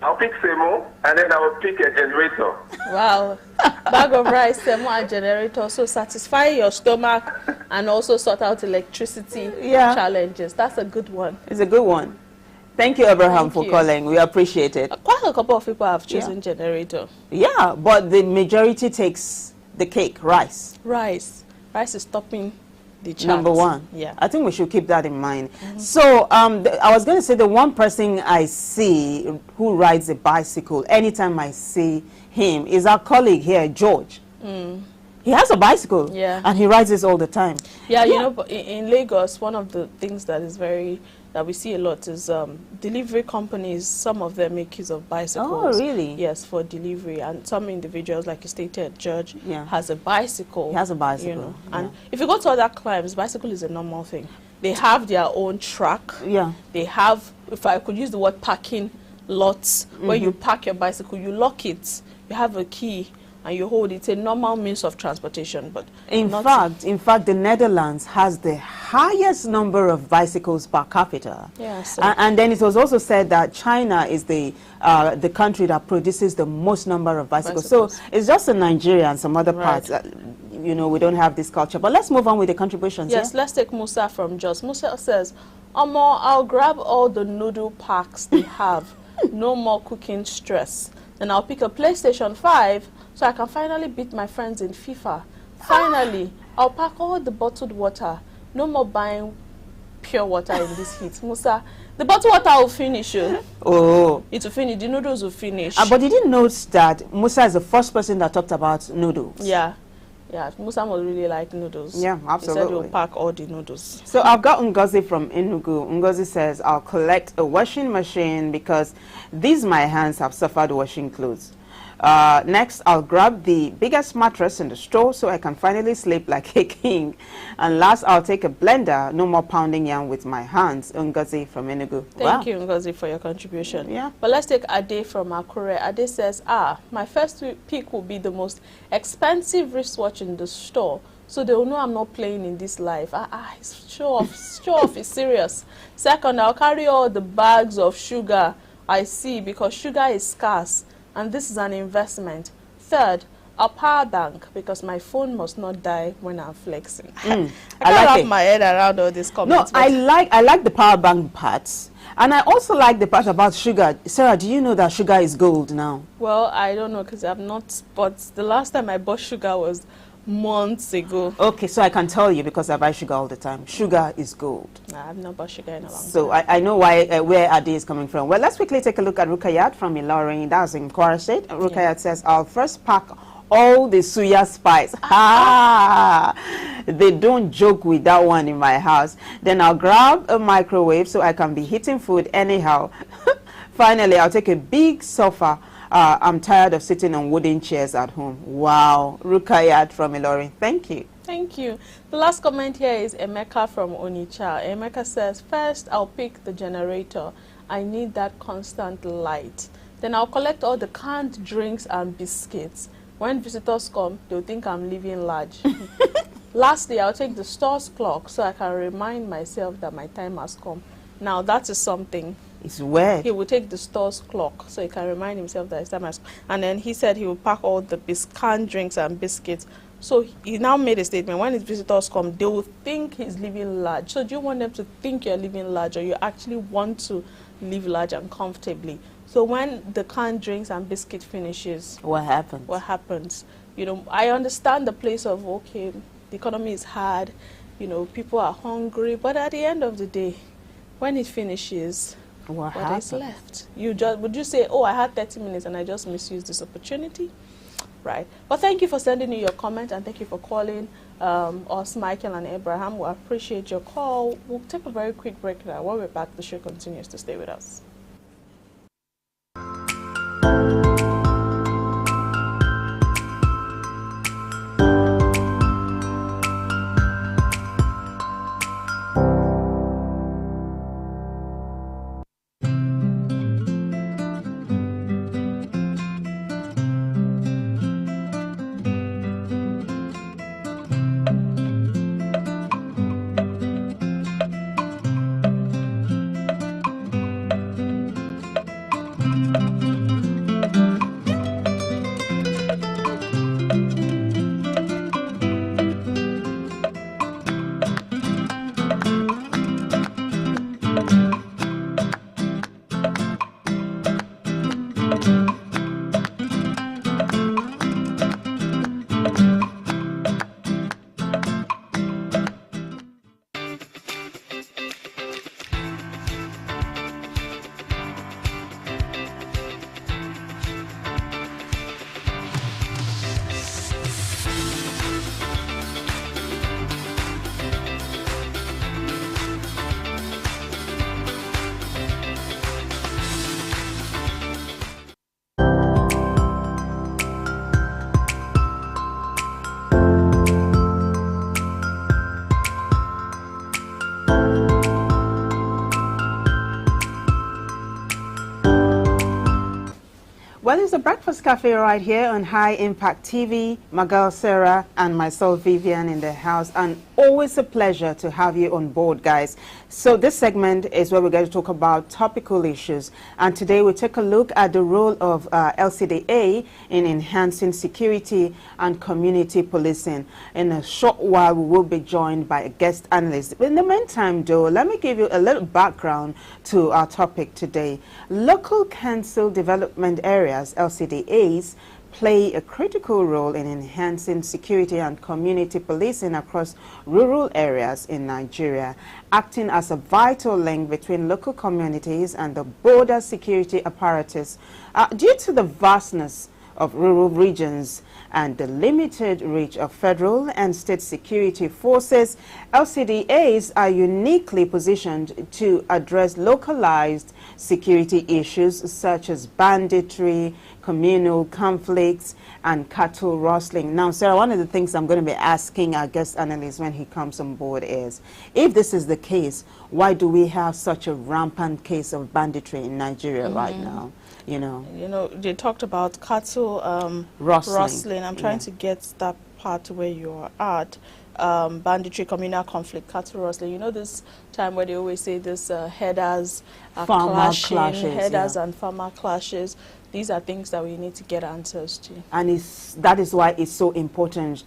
Semo, and then I'll pick a generator. Wow. Bag of rice, Semo, and generator. So satisfy your stomach and also sort out electricity challenges. That's a good one. It's a good one. Thank you, Abraham, for calling. We appreciate it. Quite a couple of people have chosen generator. Yeah, but the majority takes the cake, rice. Rice is topping the chart. Number one. Yeah. I think we should keep that in mind. So I was going to say the one person I see who rides a bicycle anytime I see him is our colleague here, George. He has a bicycle, Yeah. and he rides this all the time. Yeah, you know, but in Lagos, one of the things that is that we see a lot is delivery companies. Some of them make use of bicycles. Oh, really? Yes, for delivery. And some individuals, like you stated, George, Yeah. has a bicycle. He has a bicycle, You know, yeah. and if you go to other climes, bicycle is a normal thing. They have their own track. Yeah. They have, if I could use the word parking lots, where you park your bicycle, you lock it, you have a key, and you hold it. It's a normal means of transportation. But In not fact, the Netherlands has the highest number of bicycles per capita. Yeah, so- And then it was also said that China is the country that produces the most number of bicycles. So it's just in Nigeria and some other Right. parts that, you know, we don't have this culture. But let's move on with the contributions. Yes, yeah? let's take Musa from Jos. Musa says, Omo, I'll grab all the noodle packs they have. No more cooking stress. Then I'll pick a PlayStation 5 so I can finally beat my friends in FIFA. Finally, I'll pack all the bottled water. No more buying pure water in this heat. Musa, the bottled water will finish. Oh. It will finish. The noodles will finish. But did you note that Musa is the first person that talked about noodles? Yeah. Yeah, Musa must really like noodles. Yeah, He said absolutely. he'll pack all the noodles. So I've got Ngozi from Enugu. Ngozi says, I'll collect a washing machine because these my hands have suffered washing clothes. Next, I'll grab the biggest mattress in the store so I can finally sleep like a king. And last, I'll take a blender. No more pounding yam with my hands. Ngozi from Enugu. Thank you, Ngozi, for your contribution. Yeah. But let's take Ade from Akure. Ade says, my first pick will be the most expensive wristwatch in the store. So they will know I'm not playing in this life. Show off, it's serious. Second, I'll carry all the bags of sugar I see because sugar is scarce and this is an investment. Third, a power bank because my phone must not die when I'm flexing. I can't wrap my head around all these comments. No, I like the power bank parts. And I also like the part about sugar. Sarah, do you know that sugar is gold now? Well, I don't know because I've not, but the last time I bought sugar was months ago. Okay, so I can tell you because I buy sugar all the time. Sugar is gold. Nah, I've not bought sugar in a long So time. I know why where Adi is coming from. Well, let's quickly take a look at Rukayat from Ilorin. That's in Kwara State. Rukayat says, I'll first pack all the suya spice. They don't joke with that one in my house. Then I'll grab a microwave so I can be heating food anyhow. Finally, I'll take a big sofa. I'm tired of sitting on wooden chairs at home. Wow. Rukayat from Ilorin. Thank you. Thank you. The last comment here is Emeka from Onitsha. Emeka says, first I'll pick the generator. I need that constant light. Then I'll collect all the canned drinks and biscuits. When visitors come, they'll think I'm living large. Lastly, I'll take the store's clock so I can remind myself that my time has come. Now that is something. It's weird. He will take the store's clock so he can remind himself that his time has come. And then he said he will pack all the canned drinks and biscuits. So he now made a statement, when his visitors come, they will think he's living large. So do you want them to think you're living large or you actually want to live large and comfortably? So when the canned drinks and biscuit finishes, What happens? what happens? You know, I understand the place of, okay, the economy is hard, you know, people are hungry, but at the end of the day, when it finishes, What what happens? is left? Would you say, oh, I had 30 minutes and I just misused this opportunity? Right. But thank you for sending in your comment and thank you for calling us, Michael and Abraham. We appreciate your call. We'll take a very quick break now. When we're back, the show continues to stay with us. Well, it's the Breakfast Cafe right here on High Impact TV. My girl Sarah and myself Vivian in the house, and always a pleasure to have you on board, guys. So this segment is where we're going to talk about topical issues, and today we take a look at the role of LCDA in enhancing security and community policing. In a short while, we will be joined by a guest analyst. In the meantime, though, let me give you a little background to our topic today. Local council development areas, LCDAs, play a critical role in enhancing security and community policing across rural areas in Nigeria, acting as a vital link between local communities and the border security apparatus. Due to the vastness of rural regions and the limited reach of federal and state security forces, LCDAs are uniquely positioned to address localized security issues such as banditry, communal conflicts, and cattle rustling. Now, Sarah, one of the things I'm going to be asking our guest analyst when he comes on board is, if this is the case, why do we have such a rampant case of banditry in Nigeria right now? You know, they talked about cattle rustling. I'm trying to get that part where you are at. Banditry, communal conflict, cattle rustling. You know this time where they always say this herders are clashing, herders and farmer clashes. These are things that we need to get answers to. And that is why it's so important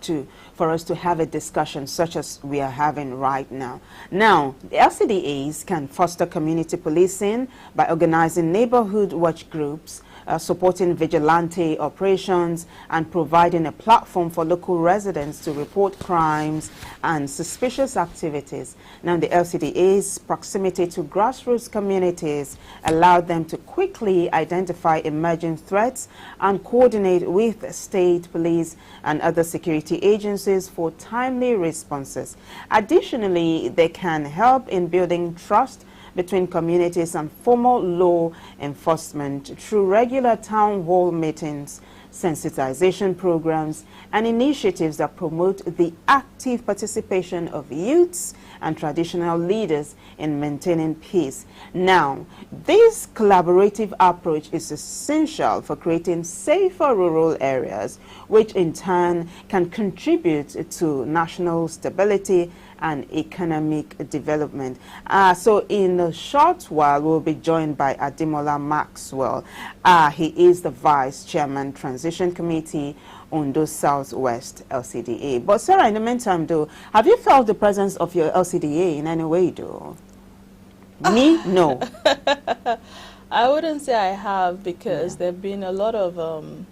for us to have a discussion such as we are having right now. Now, the LCDAs can foster community policing by organizing neighborhood watch groups, supporting vigilante operations, and providing a platform for local residents to report crimes and suspicious activities. Now, the LCDA's proximity to grassroots communities allowed them to quickly identify emerging threats and coordinate with state police and other security agencies for timely responses. Additionally, they can help in building trust between communities and formal law enforcement through regular town hall meetings, sensitization programs, and initiatives that promote the active participation of youths and traditional leaders in maintaining peace. Now, this collaborative approach is essential for creating safer rural areas, which in turn can contribute to national stability and economic development. So in a short while, we'll be joined by Ademola Maxwell. He is the Vice Chairman, Transition Committee, Ondo Southwest LCDA. But Sarah, in the meantime, though, have you felt the presence of your LCDA in any way, though? Me? No. I wouldn't say I have, because there have been a lot of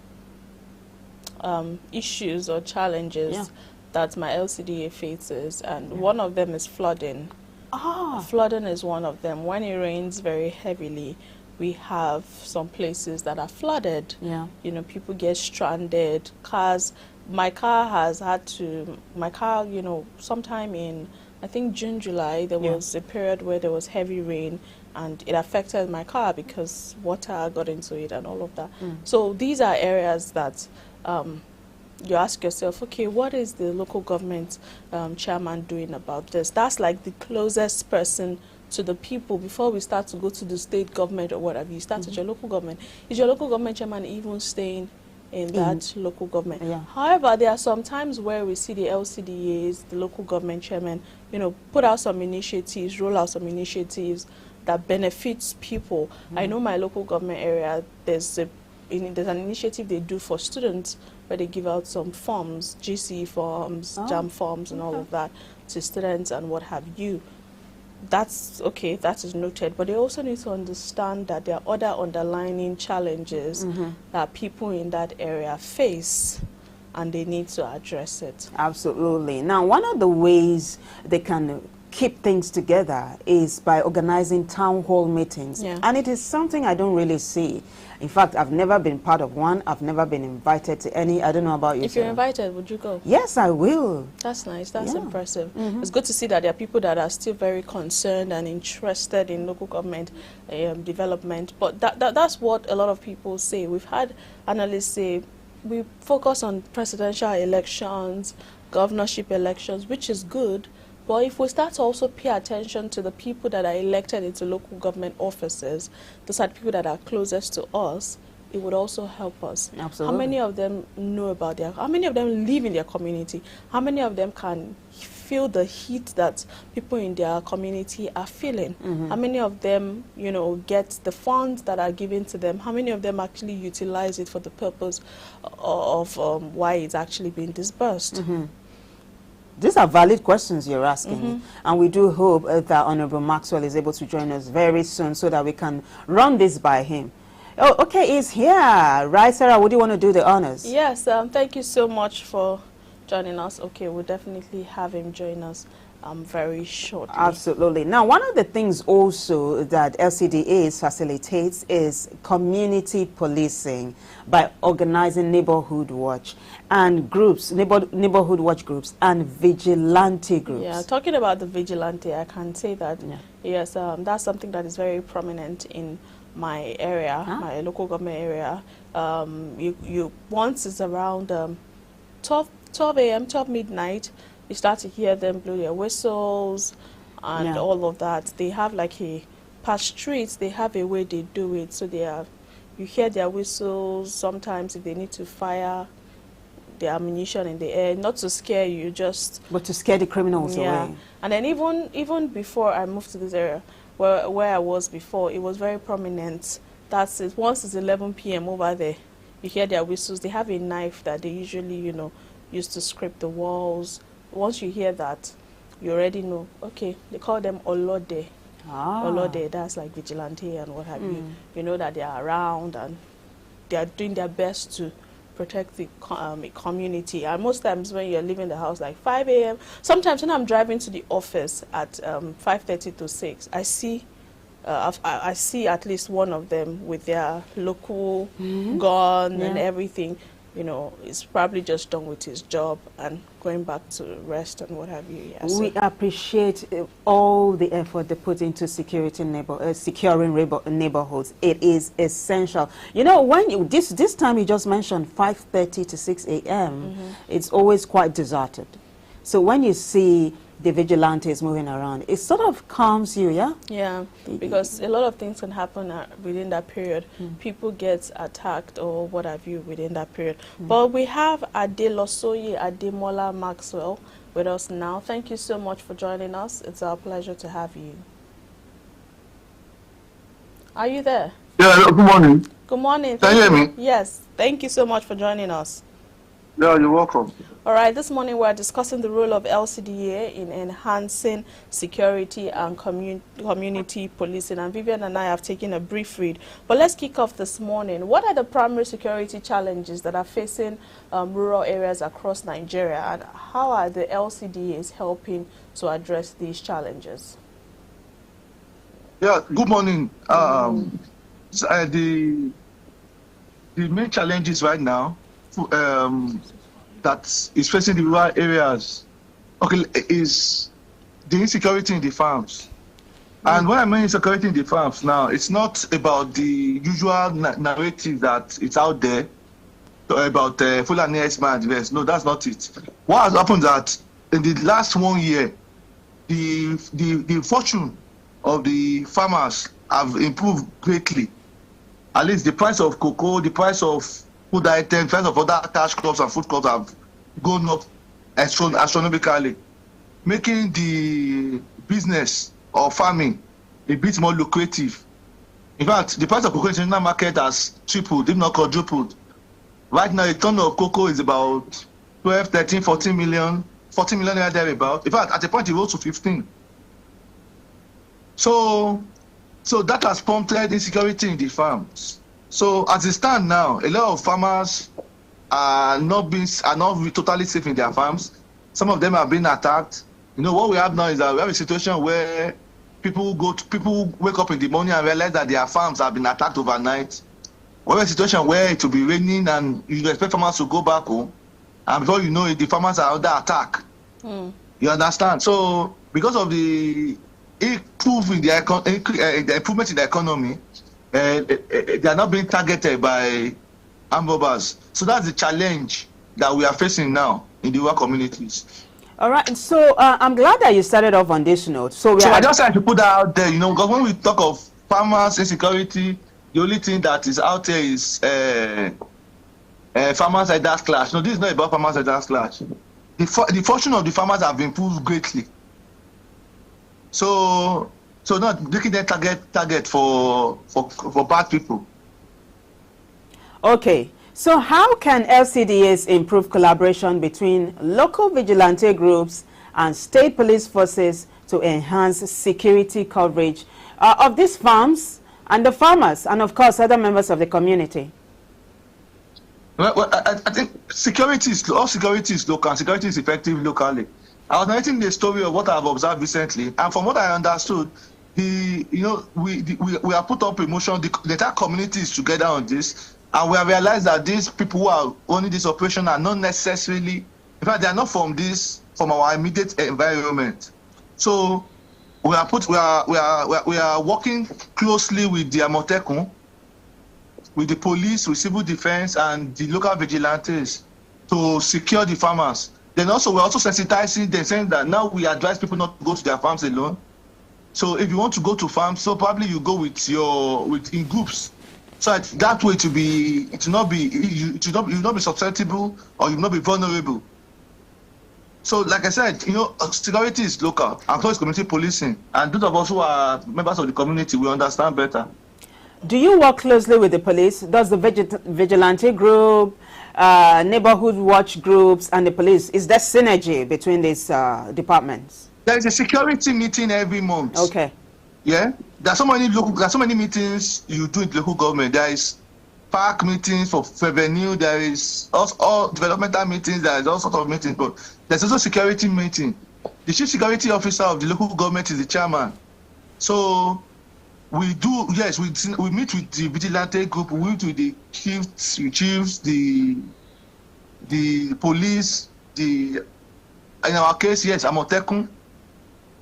issues or challenges that my LCDA faces, and one of them is flooding. Flooding is one of them. When it rains very heavily, we have some places that are flooded. You know, people get stranded. My car, you know, sometime in, I think, June, July, there was a period where there was heavy rain, and it affected my car because water got into it and all of that. So these are areas that you ask yourself, okay, what is the local government chairman doing about this? That's like the closest person to the people before we start to go to the state government or whatever. You start with your local government. Is your local government chairman even staying in that local government? However, there are some times where we see the LCDAs, the local government chairman, you know, put out some initiatives, roll out some initiatives that benefits people. I know my local government area, there's an initiative they do for students where they give out some forms, GC forms, JAM forms, and all of that to students and what have you. That's okay, that is noted, but they also need to understand that there are other underlying challenges that people in that area face, and they need to address it. Absolutely. Now, one of the ways they can keep things together is by organizing town hall meetings. And it is something I don't really see. In fact, I've never been part of one. I've never been invited to any. I don't know about you. If you're invited, would you go? Yes, I will. That's nice. That's impressive. It's good to see that there are people that are still very concerned and interested in local government development. But that's what a lot of people say. We've had analysts say we focus on presidential elections, governorship elections, which is good. But if we start to also pay attention to the people that are elected into local government offices, those are the people that are closest to us, it would also help us. Absolutely. How many of them know about how many of them live in their community? How many of them can feel the heat that people in their community are feeling? How many of them, you know, get the funds that are given to them? How many of them actually utilize it for the purpose of why it's actually being disbursed? These are valid questions you're asking, and we do hope that Honorable Maxwell is able to join us very soon so that we can run this by him. Oh, okay, he's here. Right, Sarah, would you want to do the honors? Yes, thank you so much for joining us. Okay, we'll definitely have him join us very shortly. Absolutely. Now, one of the things also that LCDA facilitates is community policing by organizing neighborhood watch and groups, neighborhood watch groups and vigilante groups. Yeah, talking about the vigilante, I can say that, yes, that's something that is very prominent in my area, my local government area. Once it's around 12 a.m., 12 midnight, you start to hear them blow their whistles and all of that. They have like past streets, they have a way they do it. So you hear their whistles sometimes if they need to fire the ammunition in the air, not to scare you, but to scare the criminals away. And then even before I moved to this area, where I was before, it was very prominent. That's it. Once it's 11 p.m. over there, you hear their whistles. They have a knife that they usually, you know, use to scrape the walls. Once you hear that, you already know. Okay, they call them Olode. Olode, that's like vigilante and what have you. You know that they are around and they are doing their best to protect the community. And most times when you're leaving the house like 5 a.m., sometimes when I'm driving to the office at 5:30 to 6, I see at least one of them with their local gun and everything. You know, he's probably just done with his job and going back to rest and what have you. Yeah, we appreciate all the effort they put into securing neighborhoods. It is essential. You know, when this time you just mentioned 5:30 to 6 a.m., it's always quite deserted. So when you see the vigilantes moving around, it sort of calms you, yeah? Yeah, because a lot of things can happen within that period. People get attacked or what have you within that period. But we have Adelosoye Ademola Maxwell with us now. Thank you so much for joining us. It's our pleasure to have you. Are you there? Yeah, good morning. Good morning. Can you hear me? Yes, thank you so much for joining us. Yeah, you're welcome. All right, this morning we're discussing the role of LCDA in enhancing security and community policing. And Vivian and I have taken a brief read. But let's kick off this morning. What are the primary security challenges that are facing rural areas across Nigeria? And how are the LCDAs helping to address these challenges? Yeah, good morning. The main challenges right now that is facing the rural areas, is the insecurity in the farms. And when I mean insecurity in the farms now, it's not about the usual narrative that it's out there about Fulani X-Man. No, that's not it. What has happened that in the last 1 year, the fortune of the farmers have improved greatly. At least the price of cocoa, the price of food items, price of other cash crops and food crops have gone up astronomically, making the business of farming a bit more lucrative. In fact, the price of cocoa in the international market has tripled, if not quadrupled. Right now, a ton of cocoa is about 12, 13, 14 million naira thereabout. In fact, at a point, it rose to 15. So that has prompted insecurity in the farms. So as it stands now, a lot of farmers are not totally safe in their farms. Some of them are being attacked. You know, what we have now is that we have a situation where people wake up in the morning and realize that their farms have been attacked overnight. We have a situation where it will be raining and you expect farmers to go back home, and before you know it, the farmers are under attack. You understand? So because of the improvement in the economy, they are not being targeted by armed robbers. So that's the challenge that we are facing now in the rural communities. All right, so I'm glad that you started off on this note. So I just like to put that out there, you know, because when we talk of farmers insecurity, the only thing that is out there is farmers leaders clash. No, this is not about farmers leaders clash. The fortune of the farmers have improved greatly. So not making them target for bad people. Okay. So how can LCDAs improve collaboration between local vigilante groups and state police forces to enhance security coverage of these farms and the farmers and, of course, other members of the community? Well, I think security is local, security is effective locally. I was narrating the story of what I've observed recently, and from what I understood, we have put up emotion, the entire community is together on this, and we have realized that these people who are running this operation are not necessarily, in fact, they are not from our immediate environment. So we are working closely with the Amotekun, with the police, with civil defense, and the local vigilantes to secure the farmers. Then also we're also sensitizing them, saying that now we advise people not to go to their farms alone. So if you want to go to farms, so probably you go in groups. So that way you will not be susceptible, or you will not be vulnerable. So like I said, security is local, and so is community policing. And those of us who are members of the community, we understand better. Do you work closely with the police? Does the vigilante group, neighborhood watch groups, and the police, is there synergy between these departments? There is a security meeting every month. Okay. Yeah, there are so many meetings you do in the local government. There is park meetings for revenue. There is all developmental meetings. There is all sorts of meetings. But there's also security meeting. The chief security officer of the local government is the chairman. So we meet with the vigilante group. We meet with the chiefs, the police, in our case, yes, Amotekun,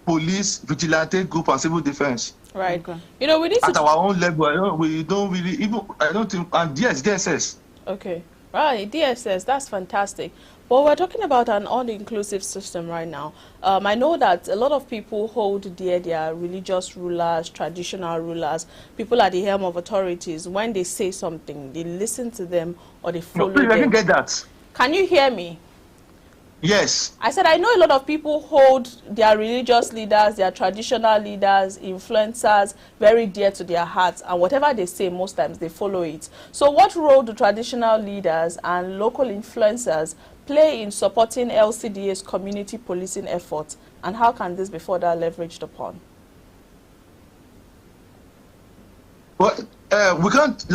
police, vigilante group, and civil defense. Right. Okay. We need at our own level. We don't really even. I don't think. And yes, DSS. Okay. Right. DSS. That's fantastic. But we're talking about an all-inclusive system right now. I know that a lot of people hold dear their religious rulers, traditional rulers, people at the helm of authorities. When they say something, they listen to them or they follow them. I didn't get that. Can you hear me? Yes. I said I know a lot of people hold their religious leaders, their traditional leaders, influencers very dear to their hearts, and whatever they say, most times they follow it. So what role do traditional leaders and local influencers play in supporting LCDA's community policing efforts, and how can this be further leveraged upon? Well, we can't,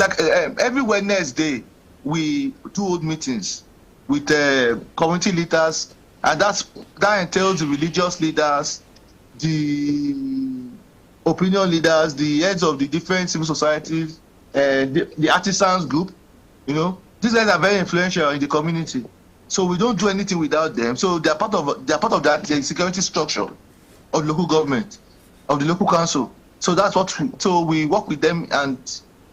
every Wednesday we do hold meetings with community leaders, and that entails the religious leaders, the opinion leaders, the heads of the different civil societies, the artisans group. These guys are very influential in the community, so we don't do anything without them. So they are part of that security structure of the local government, of the local council. So that's so we work with them, and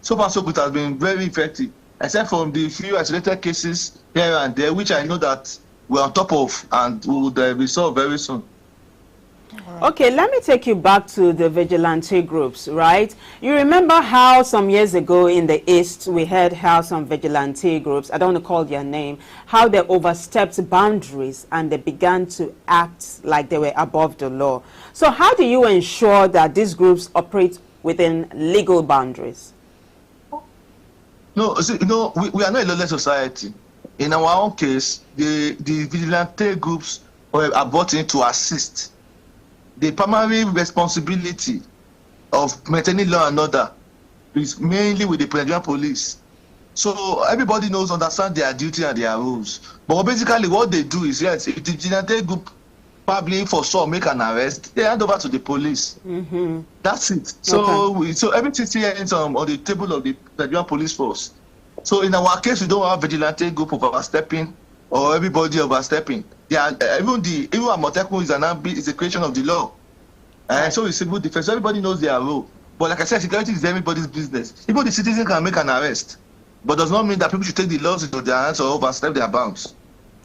so far so good, has been very effective, except from the few isolated cases here and there, which I know that we're on top of and will be solved very soon. Okay, let me take you back to the vigilante groups, right? You remember how some years ago in the East, we heard how some vigilante groups, I don't want to call their name, how they overstepped boundaries and they began to act like they were above the law. So how do you ensure that these groups operate within legal boundaries? No, see, we are not a lawless society. In our own case, the vigilante groups are brought in to assist. The primary responsibility of maintaining law and order is mainly with the Nigerian police. So everybody understand their duty and their rules. But basically what they do is, yes, if the vigilante group probably for sure make an arrest, they hand over to the police. Mm-hmm. That's it. So so everything here ends on the table of the Nigerian police force. So in our case, we don't have vigilante group of overstepping or everybody overstepping. They are, even Amotekun is a creation of the law. And so is civil defense. So everybody knows their role. But like I said, security is everybody's business. Even the citizen can make an arrest, but does not mean that people should take the laws into their hands or overstep their bounds.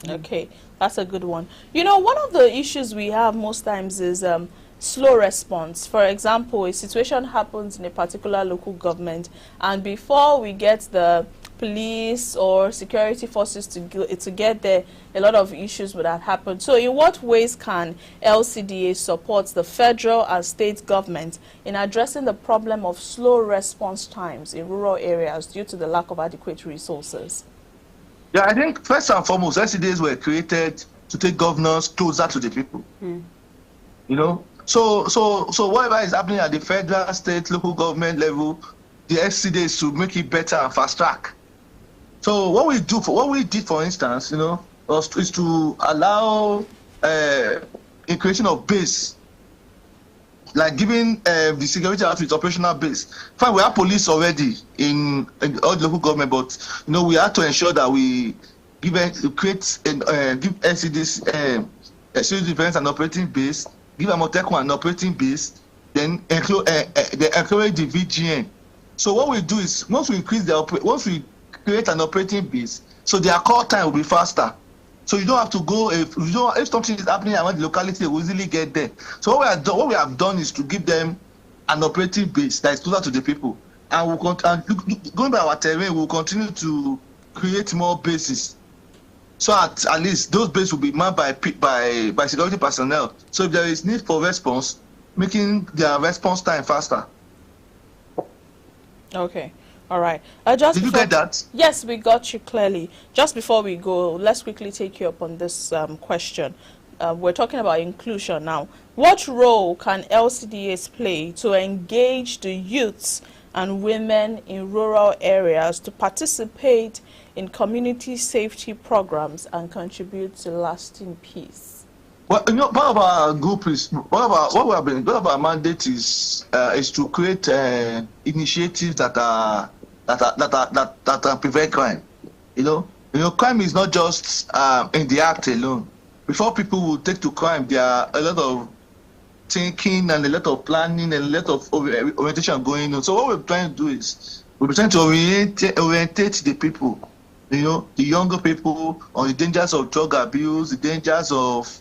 Okay, that's a good one. One of the issues we have most times is slow response. For example, a situation happens in a particular local government, and before we get the police or security forces to get there, a lot of issues would have happened. So in what ways can LCDA support the federal and state government in addressing the problem of slow response times in rural areas due to the lack of adequate resources? Yeah, I think first and foremost, LCDAs were created to take governors closer to the people. You know, so whatever is happening at the federal, state, local government level, the LCDAs to make it better and fast track. So what we did, for instance, you know, is to allow a creation of base, like giving the security outfit operational base. Fine, we have police already in all the local government, but you know, we have to ensure that we give LCDs security defense an operating base, give Amotekun an operating base, then encourage the VGN. So what we do is once we create an operating base, so their call time will be faster. So you don't have to go if something is happening around the locality, they will easily get there. So what we have done is to give them an operating base that is closer to the people, and going by our terrain, we'll continue to create more bases. So at least those bases will be manned by security personnel. So if there is need for response, making their response time faster. Okay. All right. Did you get that? Yes, we got you clearly. Just before we go, let's quickly take you up on this question. We're talking about inclusion now. What role can LCDAs play to engage the youths and women in rural areas to participate in community safety programs and contribute to lasting peace? Well, you know, part of our group is part of our mandate is to create initiatives that prevent crime. You know, crime is not just in the act alone. Before people will take to crime, there are a lot of thinking and a lot of planning and a lot of orientation going on. So what we're trying to do is we're trying to orientate the people, you know, the younger people, on the dangers of drug abuse, the dangers of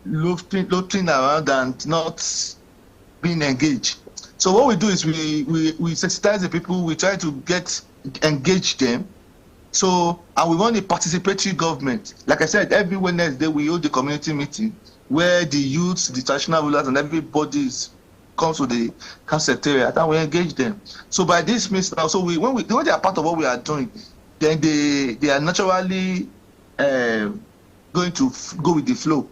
looking around and not being engaged. So what we do is we sensitize the people, we try to engage them. So, and we want a participatory government. Like I said, every Wednesday we hold the community meeting where the youths, the traditional rulers, and everybody comes to the council secretariat and we engage them. So by this means now, so when they are part of what we are doing, then they are naturally going to go with the flow.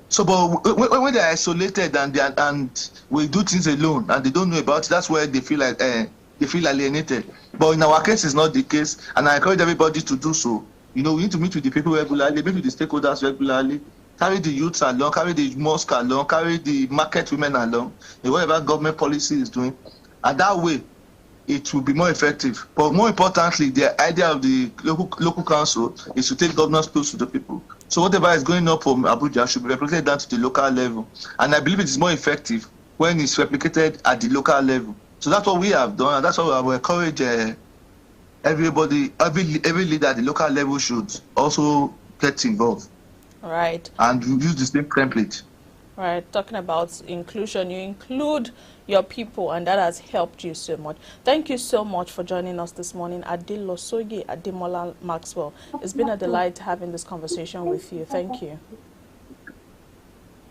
So, but when they are isolated and we do things alone and they don't know about it, that's where they feel like alienated. But in our case, it's not the case, and I encourage everybody to do so. You know, we need to meet with the people regularly, meet with the stakeholders regularly, carry the youths along, carry the mosque along, carry the market women along, and whatever government policy is doing, and that way it will be more effective. But more importantly, the idea of the local council is to take governance close to the people. So whatever is going up from Abuja should be replicated down to the local level. And I believe it is more effective when it's replicated at the local level. So that's what we have done, and that's what I will encourage everybody, every leader at the local level should also get involved. All right. And use the same template. All right. Talking about inclusion, you include your people, and that has helped you so much. Thank you so much for joining us this morning, Adelosoye Ademola Maxwell. It's been a delight having this conversation with you. Thank you.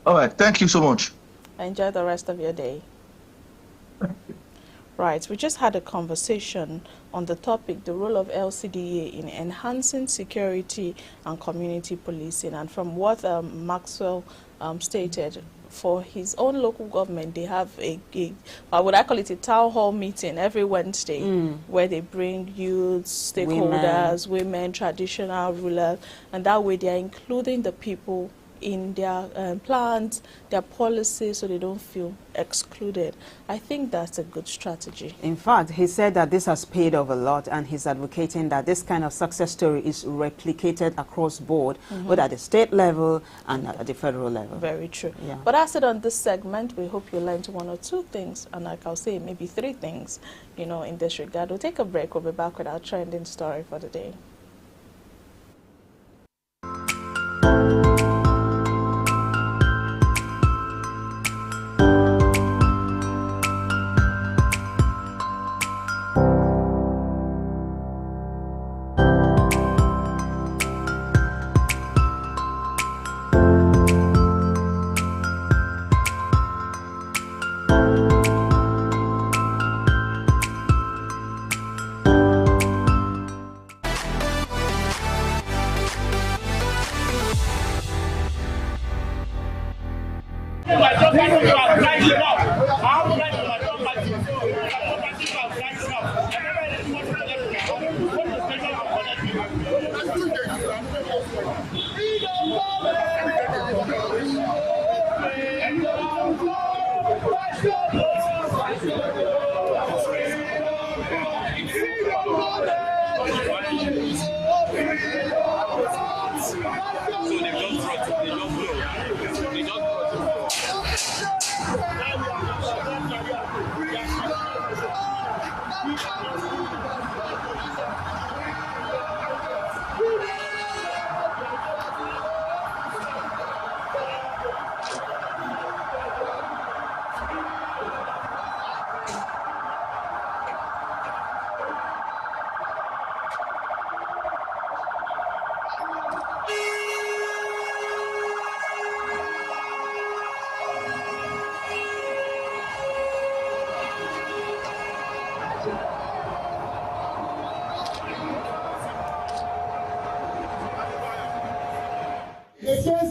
All right. Thank you so much. Enjoy the rest of your day. Right, we just had a conversation on the topic, the role of LCDA in enhancing security and community policing. And from what Maxwell stated, for his own local government, they have what would I call it, a town hall meeting every Wednesday where they bring youths, stakeholders, women, traditional rulers, and that way they are including the people in their plans, their policies, so they don't feel excluded. I think that's a good strategy. In fact, he said that this has paid off a lot, and he's advocating that this kind of success story is replicated across board, both at the state level and at the federal level. Very true. Yeah. But as said on this segment, we hope you learned one or two things, and like I'll say, maybe three things, you know, in this regard. We'll take a break. We'll be back with our trending story for the day.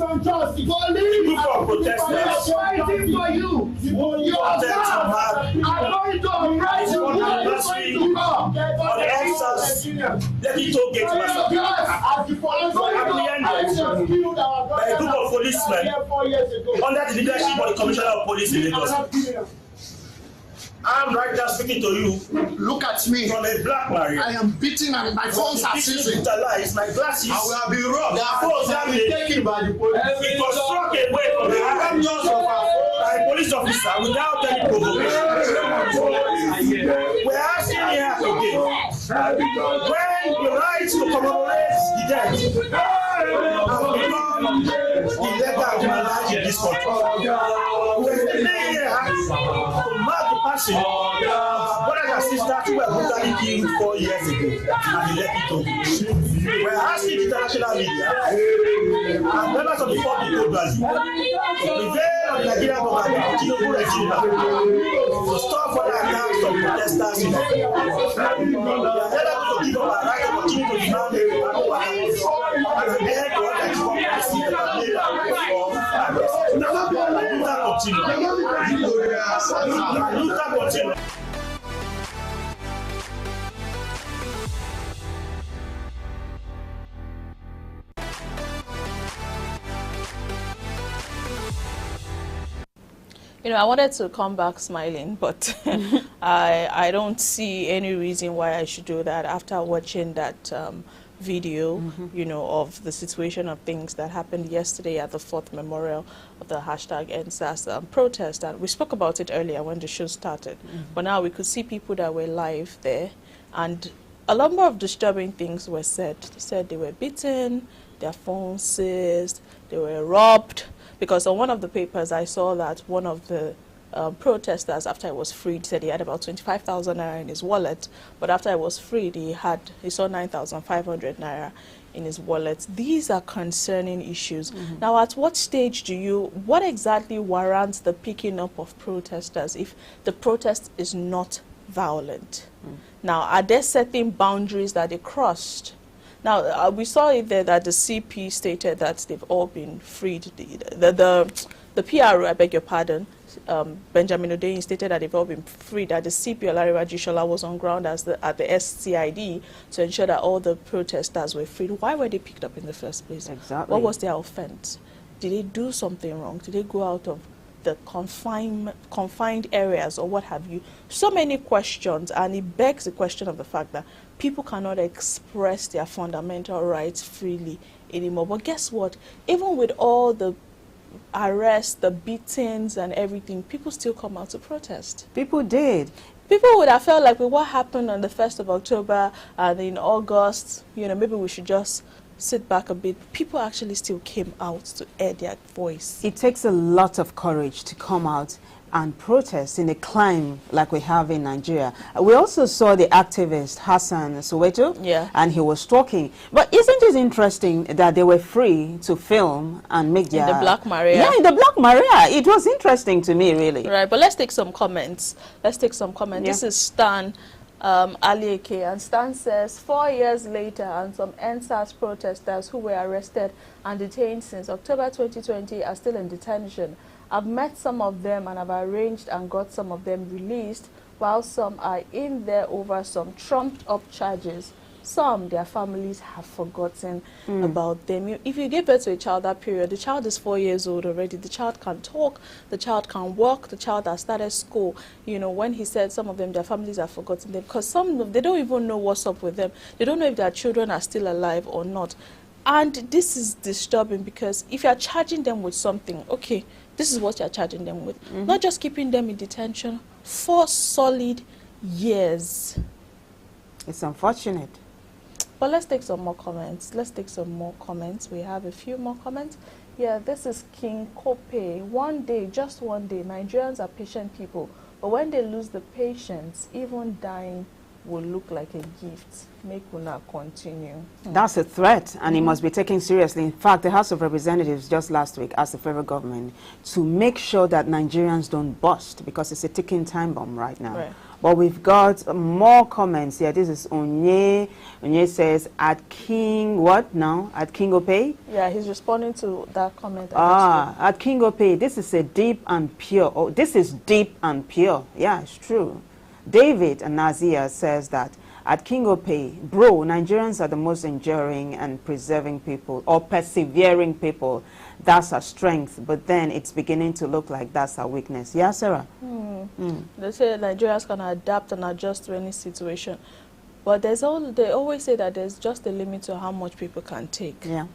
Unjust. Police are fighting for you. You are going to arrest you. On the answers, let it all get by a group of policemen under the leadership of the Commissioner of Police in Lagos. I'm right now speaking to you. Look at me. From a black Maria. I am beaten and my phones are seizing. My glasses. I will be robbed. Their phones have been taken by the police. It was struck away from the handguns of a police officer without any provocation. We're asking here today, when the right to commemorate the dead has become illegal criminalized in this country, we're staying here to mark the passing of brothers and sisters who were brutally killed 4 years ago and they left it open. We're asking international media and members of the public globally to prevail on the Nigerian government Tinubu regime to stop further attacks of protesters in Nigeria. We are never going to give up our right to continue to demand a and an end to all that policy that have made our way for continue. You know, I wanted to come back smiling, but I don't see any reason why I should do that after watching that video, you know, of the situation of things that happened yesterday at the 4th memorial of the #EndSARS protest. And we spoke about it earlier when the show started, but now we could see people that were live there, and a number of disturbing things were said. They said they were beaten, their phones seized, they were robbed. Because on one of the papers, I saw that one of the protesters, after he was freed, said he had about 25,000 naira in his wallet. But after he was freed, he saw 9,500 naira in his wallet. These are concerning issues. Now, at what stage what exactly warrants the picking up of protesters if the protest is not violent? Now, are there certain boundaries that they crossed? Now, we saw it there that the CP stated that they've all been freed. The PRO, I beg your pardon, Benjamin Hundeyin stated that they've all been freed, that the CP Olariwaju Shola was on ground at the SCID to ensure that all the protesters were freed. Why were they picked up in the first place? Exactly. What was their offense? Did they do something wrong? Did they go out of the confined areas or what have you? So many questions, and it begs the question of the fact that people cannot express their fundamental rights freely anymore. But guess what? Even with all the arrests, the beatings and everything, people still come out to protest. People did. People would have felt like with what happened on the 1st of October and in August, you know, maybe we should just sit back a bit. People actually still came out to air their voice. It takes a lot of courage to come out and protest in a climate like we have in Nigeria. We also saw the activist Hassan Soweto, and he was talking. But isn't it interesting that they were free to film and make their... In the Black Maria. Yeah, in the Black Maria. It was interesting to me, really. Right, but let's take some comments. Let's take some comments. Yeah. This is Stan Alieke, and Stan says, 4 years later, and some EndSARS protesters who were arrested and detained since October 2020 are still in detention. I've met some of them and I've arranged and got some of them released, while some are in there over some trumped up charges. Some, their families have forgotten about them. If you give birth to a child that period, the child is 4 years old already. The child can talk, the child can walk, the child has started school. You know, when he said some of them, their families have forgotten them, because some of they don't even know what's up with them. They don't know if their children are still alive or not. And this is disturbing, because if you're charging them with something, okay, this is what you're charging them with. Not just keeping them in detention 4 solid years. It's unfortunate. But let's take some more comments. We have a few more comments. Yeah, this is King Kope. One day, just one day, Nigerians are patient people. But when they lose the patience, even dying will look like a gift. Make una continue. That's a threat, and it must be taken seriously. In fact, the House of Representatives just last week asked the federal government to make sure that Nigerians don't bust, because it's a ticking time bomb right now. Right. But we've got more comments here. This is Onye. Onye says, at King, what now? At King Opay? Yeah, he's responding to that comment. At King Opay, this is a deep and pure. Oh, this is deep and pure. Yeah, it's true. David Nazia says that at King Opay, bro, Nigerians are the most enduring and preserving people, or persevering people. That's our strength, but then it's beginning to look like that's our weakness. Yeah, Sarah? They say Nigerians can adapt and adjust to any situation, but they always say that there's just a limit to how much people can take. Yeah.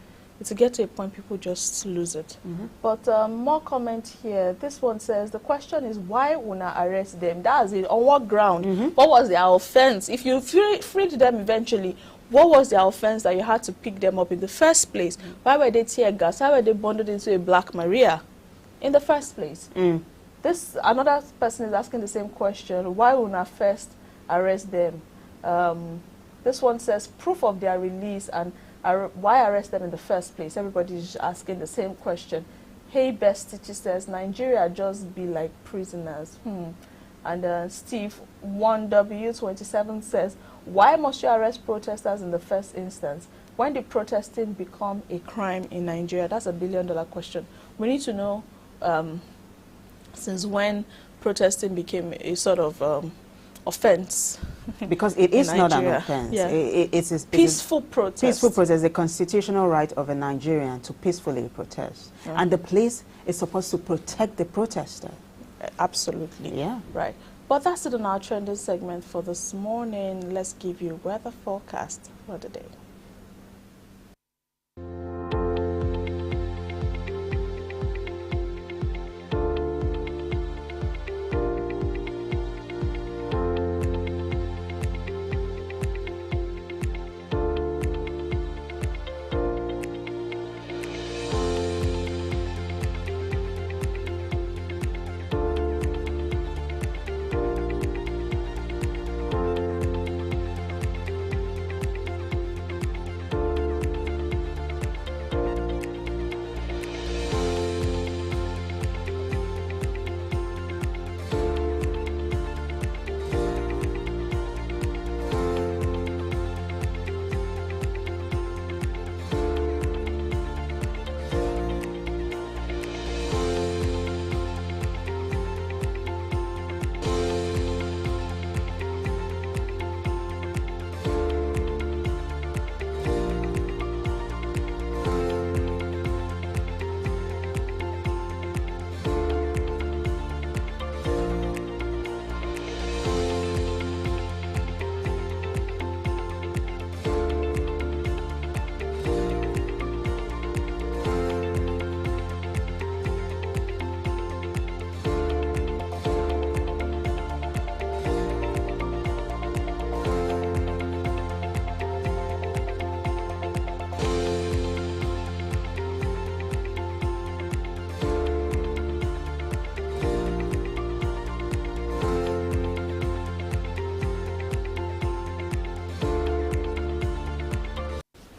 To get to a point, people just lose it. But more comment here. This one says, the question is, why una arrest them? That's it. On what ground? What was their offense? If you freed them eventually, what was their offense that you had to pick them up in the first place? Why were they tear gas? Why were they bundled into a Black Maria in the first place? This another person is asking the same question. Why una first arrest them? This one says, proof of their release and why arrest them in the first place? Everybody's asking the same question. Hey, Best Stitches says, Nigeria just be like prisoners. And Steve 1W27 says, why must you arrest protesters in the first instance? When did protesting become a crime in Nigeria? That's a billion-dollar question. We need to know since when protesting became a sort of offense. Because it is not an offense. Yeah. It's peaceful protest. Peaceful protest is a constitutional right of a Nigerian to peacefully protest. And the police is supposed to protect the protester. Absolutely. Yeah. Right. But that's it on our trending segment for this morning. Let's give you weather forecast for the day.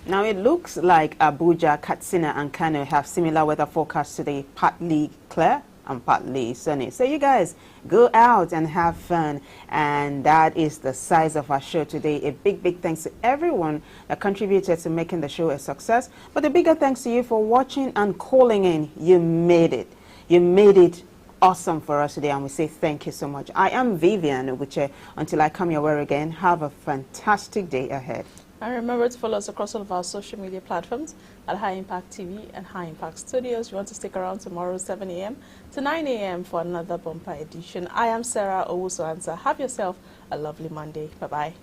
Now it looks like Abuja, Katsina and Kano have similar weather forecasts today, partly clear and partly sunny. So you guys go out and have fun, and that is the size of our show today. A big thanks to everyone that contributed to making the show a success, but a bigger thanks to you for watching and calling in. You made it. You made it awesome for us today, and we say thank you so much. I am Vivian Oguche. Until I come your way again, have a fantastic day ahead. And remember to follow us across all of our social media platforms at High Impact TV and High Impact Studios. You want to stick around tomorrow 7 a.m. to 9 a.m. for another bumper edition. I am Sarah Owusu-Ansah. Have yourself a lovely Monday. Bye-bye.